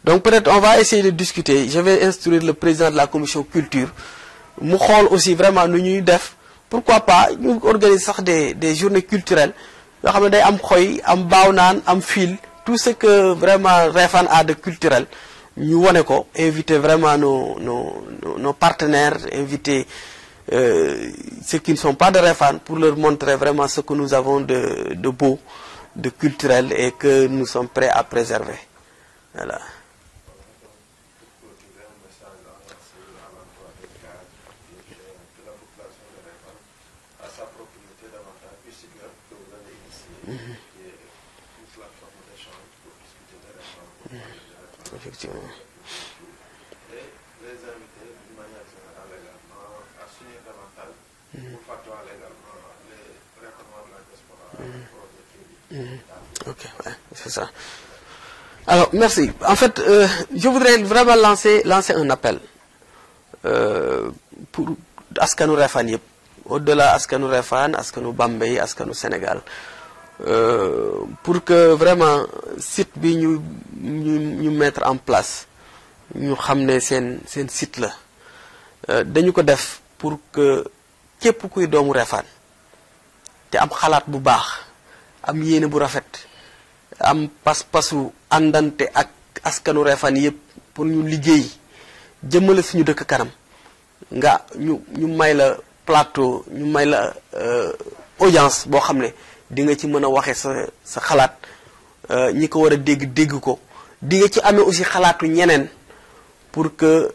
Speaker 1: donc peut-être on va essayer de discuter je vais instruire le président de la commission culture mu xool aussi vraiment nu ñuy def pourquoi pas ñu organiser sax des journées culturelles yoo xam ne day am xoy am baaw naan am fil tout ce que vraiment Réfane a de culturel ñu wone ko inviter vraiment nos partenaires inviter ceux qui ne sont pas de Réfane pour leur montrer vraiment ce que nous avons de beau de culturel et que nous sommes prêts à préserver voilà. Effectivement.
Speaker 2: Et les invités d'une manière générale également à signer davantage pour facturer également les recommandations de la diaspora.
Speaker 1: Ok, ouais, c'est ça. Alors, merci. En fait, je voudrais vraiment lancer un appel pour askanu Réfane yëpp au-delà askanu Réfane askanu Bambey askanu Sénégal pour que vraiment site bi ñu mettre en place ñu xam ne seen site la dañu ko def pour que képp kuy doomu Réfane te am xalaat bu baax am yéene bu rafet am pas-pasu àndante ak askanu Réfane yëpp pour ñu liggéey jëmale suñu dëkk kanam nga ñu may la plateau ñu may la audience boo xam ne di nga ci mën a waxe sa xalaat ñi ko war a dégg ko di nga ci amee aussi xalaatu ñeneen pour que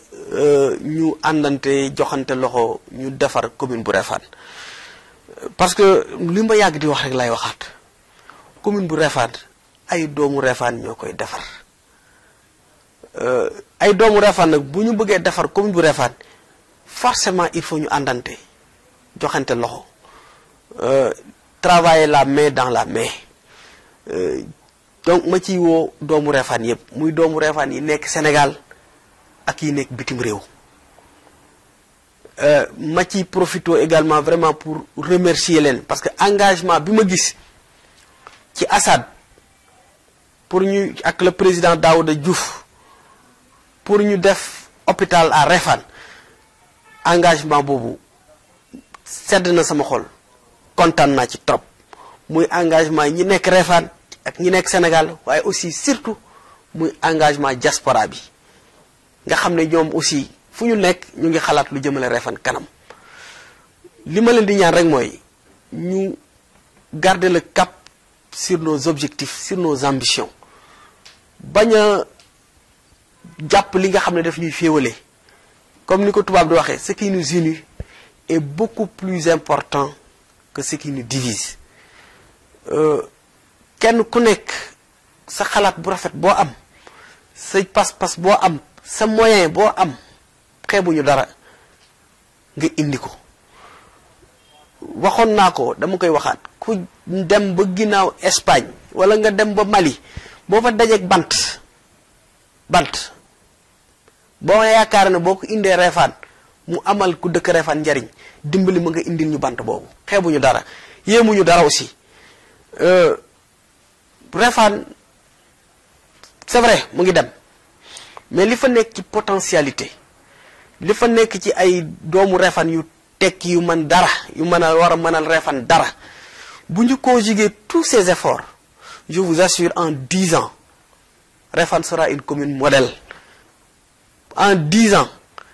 Speaker 1: ñu àndante joxante loxo ñu defar commune bu Réfane parce que li ma yàgg di wax rek lay waxaat commune bu Réfane ay doomu Réfane ñoo koy defar ay doomu Réfane nag bu ñu bëggee defar commune bu Réfane forcément il faut ñu àndante joxante loxo travailler la main dans la main donc ma ciy woo doomu Réfane yëpp muy doomu Réfane yi nekk Sénégal ak yi nekk bitim réew. Ma ci profito également vraiment pour remercier leen parce que engagement bi ma gis ci Assad pour ñu ak le président Daouda Diouf pour ñu def hôpital à Réfane engagement boobu sedd na sama xol kontaan naa ci trop muy engagement ñi nekk Réfane ak ñi nekk Sénégal waaye aussi surtout muy engagement diaspora bi nga xam ne ñoom aussi fu ñu nekk ñu ngi xalaat lu jëmale Réfane kanam li ma leen di ñaan rek mooy ñu garder le cap sur nos objectifs sur nos ambitions bañ a jàpp li nga xam ne daf ñuy féewale comme ni ko tubaab di waxee ce qui nous unit est beaucoup plus important que ce qui nous divise kenn ku nekk sa xalaat bu rafet boo am sa pas-pas boo am sa moyen boo am xeebuñu dara nga indi ko waxoon naa ko dama koy waxaat ku dem ba ginnaaw Espagne wala nga dem ba Mali boo fa dajeeg bant boo yaakaar ne boo ko indee Réfane mu amal ku dëkk Réfane njariñ dimbali ma nga indil ñu bant boobu xeebuñu dara yéemuñu dara aussi Réfane c'est vrai mu ngi dem mais li fa nekk ci potentialité li fa nekk ci ay doomu Réfane yu tekki yu mën dara yu mën a war a mënal Réfane dara bu ñu conjuguer tous ces efforts je vous assure en 10 ans Réfane sera une commune modèle en 10 ans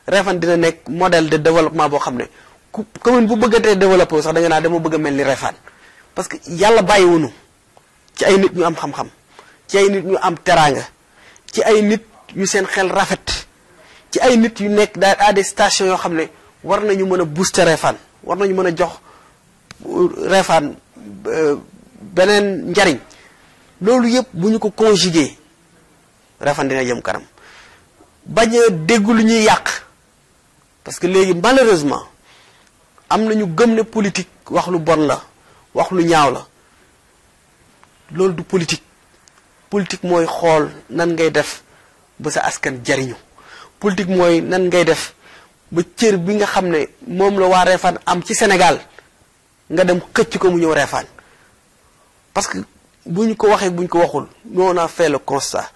Speaker 1: Réfane dina nekk modèle de développement boo xam ne ku commune bu bëggatee développé sax da nga naa dama bëgg a mel ni Réfane parce que yàlla bàyyiwunu ci ay nit ñu am xam-xam ci ay nit ñu am teraanga ci ay nit yu seen xel rafet ci ay nit yu nekk daal à des stations yoo xam ne war nañu mën a booster Réfane war nañu mën a jox Réfane beneen njariñ loolu yëpp bu ñu ko conjuguer Réfane dina jëm kanam bañ a dégg lu ñuy yàq parce que léegi malheureusement am na ñu gëm ne politique wax lu bon la wax lu ñaaw la loolu du politique politique mooy xool nan ngay def ba sa askan jariñu politique mooy nan ngay def ba cër bi nga xam ne moom la waa Réfane am ci Sénégal nga dem xëcc ko mu ñëw Réfane parce que bu ñu ko waxee bu ñu ko waxul nous on a fait le constat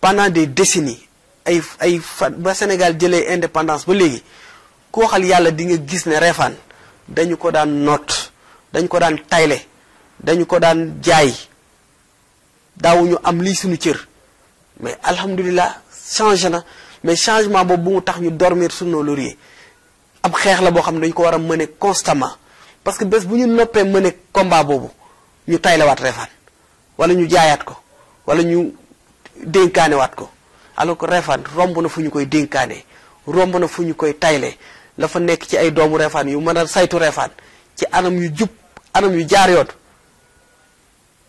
Speaker 1: pendant des décennies ay fan ba Sénégal jëlee indépendance ba léegi ku waxal yàlla di nga gis ne Réfane dañu ko daan noot dañu ko daan tayle dañu ko daan jaay daawuñu am lii suñu cër mais alhamdulilah changé na mais changement boobu bu mu tax ñu dormir sur nos lauriers ab xeex la boo xam ne dañu ko war a mener constamment parce que bés bu ñu noppee mener combat boobu ñu taylewaat Réfane wala ñu jaayaat ko wala ñu dénkaanewaat ko alors que Réfane romb na fu ñu koy dénkaane romb na fu ñu koy tayle la fa nekk ci ay doomu Réfane yu mën a saytu Réfane ci anam yu jub anam yu jaar yoon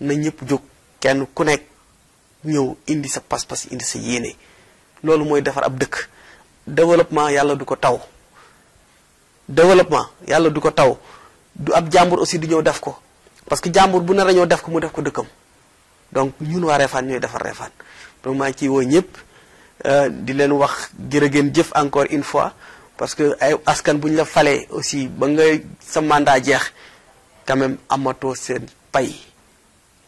Speaker 1: na ñëpp jóg kenn ku nekk ñëw indi sa pas-pas indi sa yéene loolu mooy defar ab dëkk développement yàlla du ko taw développement yàlla du ko taw du ab jàmbur aussi du ñëw def ko parce que jàmbur bu nar a ñëw def ko mu def ko dëkkam donc ñun waa Réfane ñooy defar Réfane donc maa ngi ciy woo ñëpp di leen wax jërë ngeen jëf encore une fois parce que ay askan bu ñu la falee aussi ba nga sa mandat jeex quand même amatoo seen pay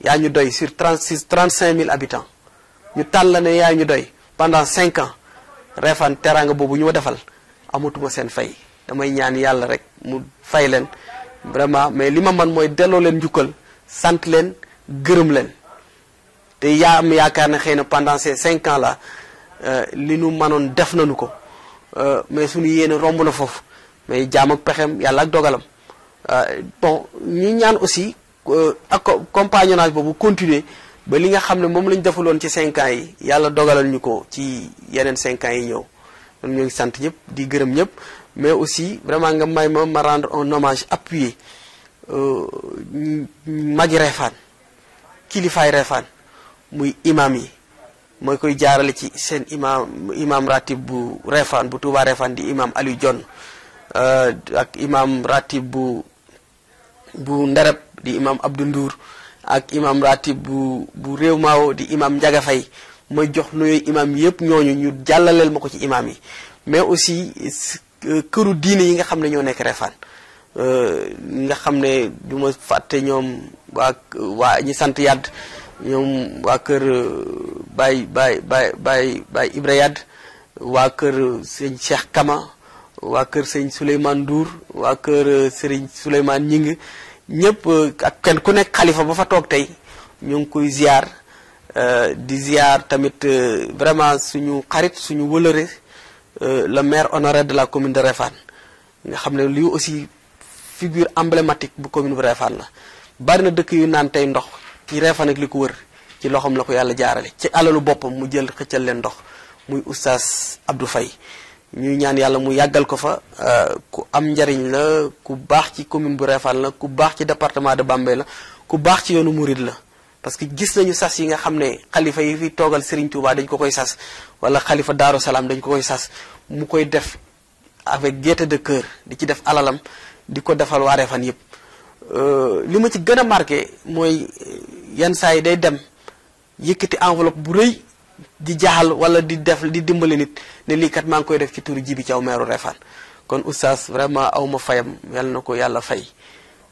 Speaker 1: yaa ñu doy sur 35 000 habitants ñu tàll la ne yaa ñu doy pendant 5 ans Réfane teraanga boobu ñu ma defal amatuma seen fay damay ñaan yàlla rek mu fay leen vraiment mais li ma man mooy delloo leen njukkal sant leen gërëm leen te yaa am yaakaar ne xëy na pendant ces 5 ans là li nu manoon def nañu ko mais suñu yéene romb na foofu mais jaam ak pexem yàlla ak dogalam bon ñu ñaan aussi ak compagnonnage boobu continuer ba li nga xam ne moom lañ defaloon ci 5 ans yi yàlla dogalal ñu ko ci yeneen 5 ans yi ñëw donc ñoo ngi sant ñëpp di gërëm ñëpp mais aussi vraiment nga may ma rendre un hommage appuyé magi Réfane kilifaay Réfane muy imam yi mooy koy jaarale ci seen imam ratib bu Réfane bu Touba Réfane di imam Aliou Dione ak imam ratib bu Ndereb di imam Abdou Ndour ak imam ratib bu Réew Maawo di imam Ndiaga Faye mooy jox nuyooy imam yëpp ñooñu ñu jàllaleel ma ko ci imam yi mais aussi këru diine yi nga xam ne ñoo nekk Refane nga xam ne du ma fàtte ñoom waa ñi sant Yadd ñoom waa kër Baye Ibra Yadd waa kër sëñ Cheikh Kama waa kër sëñ Souleymane Ndour waa kër Serigne Souleymane Ñing ñëpp ak kenn ku nekk xalifa ba fa toog tey ñu ngi koy ziar di ziar tamit vraiment suñu xarit suñu wëlëre le maire honoraire de la commune de Refane nga xam ne lii aussi figure emblématique bu commune bu Refane la bari na dëkk yu naan tey ndox ci Refane ak li ko wër ci loxoom la ko yàlla jaarale ci alalu boppam mu jël xëccal leen ndox muy oustaz Abdou Faye ñuy ñaan yàlla mu yàggal ko fa ku am njariñ la ku baax ci commune bu Refane la ku baax ci département de Bambey la ku baax ci yoonu Mouride la parce que gis nañu sas yi nga xam ne xalifa yi fi toogal Serigne Touba dañ ko koy sas wala xalifa Daaru Salaam dañ ko koy sas mu koy def avec gaieté de cœur di ci def alalam di ko defal waa Refane yëpp li ma ci gën a marqué mooy yenn saa yi day dem yëkkati enveloppe bu rëy di jaaxal wala di dimbali nit ne lii kat maa ngi koy def ci turu Jibi Thiaw meeru Refane kon oustaz vraiment aw ma fayam yal na ko yàlla fay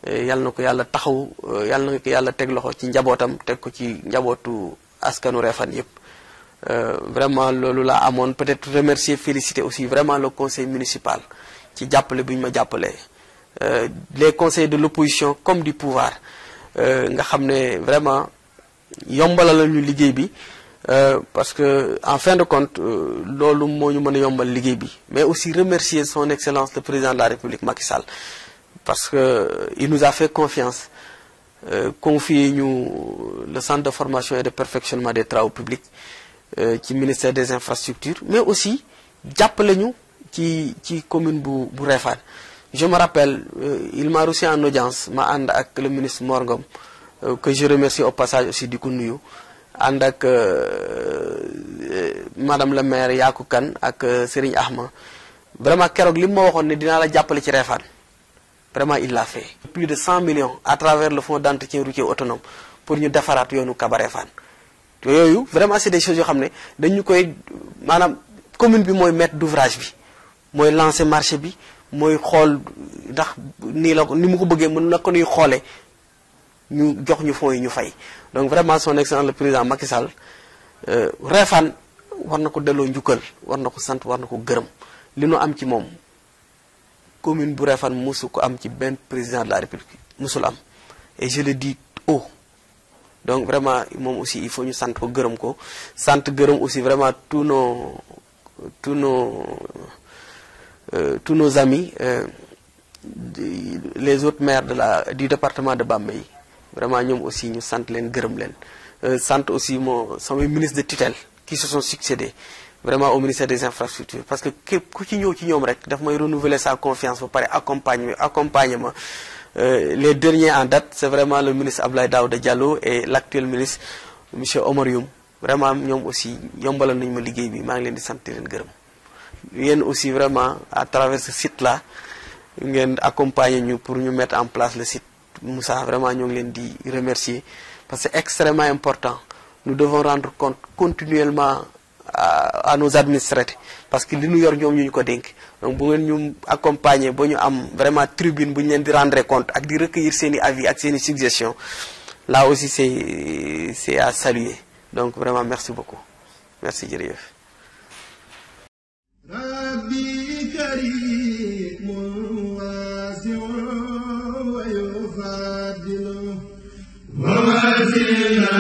Speaker 1: yal na ko yàlla taxaw yal na ko yàlla teg loxo ci njabootam teg ko ci njabootu askanu Refane yëpp vraiment loolu laa amoon peut-être remercier féliciter aussi vraiment le conseil municipal ci jàppale bi ñu ma jàppale les conseils de l'opposition comme du pouvoir nga xam ne vraiment yombalal ñu liggéey bi parce que en fin de compte loolu moo ñu mën a yombal liggéey bi mais aussi remercier son excellence le président de la République Macky Sall parce que il nous a fait confiance confier ñu le centre de formation et de perfectionnement des travaux publics ci ministère des infrastructures mais aussi jàppale ñu ci commune bu Refane je me rappelle il m'a reçu en audience ma ànd ak le ministre Mor Ngom que je remercie au passage aussi di ko nuyu ànd ak madame le maire Yakou Kane ak Serigne Ahma vraiment keroog li ma waxoon ne dinaa la jàppale ci Refane vraiment il l'a fait. Plus de 100 millions à travers le fonds d'entretien routier autonome pour ñu defaraat yoonu Kaba Refane yooyu vraiment c'est des choses yoo xam ne dañu koy maanaam commune bi mooy maître d'ouvrage bi mooy lancer marché bi mooy xool ndax nii la ni mu ko bëggee mën na ko nuy xoolee ñu jox ñu fonds yi ñu fay donc vraiment son excellence le président Macky Sall Refane war na ko delloo njukkal war na ko sant war na ko gërëm li nu am ci moom commune bu Refane musu ko am ci benn président de la République musul am et je le dis haut donc vraiment moom aussi il faut ñu sant ko gërëm ko sant gërëm aussi vraiment tous nos amis les autres maires du département de Bambey vraiment ñoom aussi ñu sant leen gërëm leen sant aussi samay ministre de tutelle qui se sont succédés vraiment au ministère des infrastructures parce que képp ku ci ñëw ci ñoom rek daf may renouveler sa confiance ba pare accompagner ma les derniers en date c'est vraiment le ministre Abdoulaye Daouda Diallo et l'actuel ministre monsieur Omar Youm vraiment ñoom aussi yombalal nañu ma liggéey bi maa ngi leen di sant leen gërëm yéen aussi vraiment à travers ce site là ngeen accompagner ñu pour ñu mettre en place le site Moussa vraiment ñoo ngi leen di remercier parce que c'est extrêmement important nous devons rendre compte continuellement à nos administrés parce que li ñu yor ñoom ñu ko dénk donc bu ngeen ñu accompagner ba ñu am vraiment tribune bu ñu leen di rendre compte ak di recueillir seen i avis ak seen i suggestions là aussi c'est à saluer donc vraiment merci beaucoup merci jërëjëf.
Speaker 3: وَمَا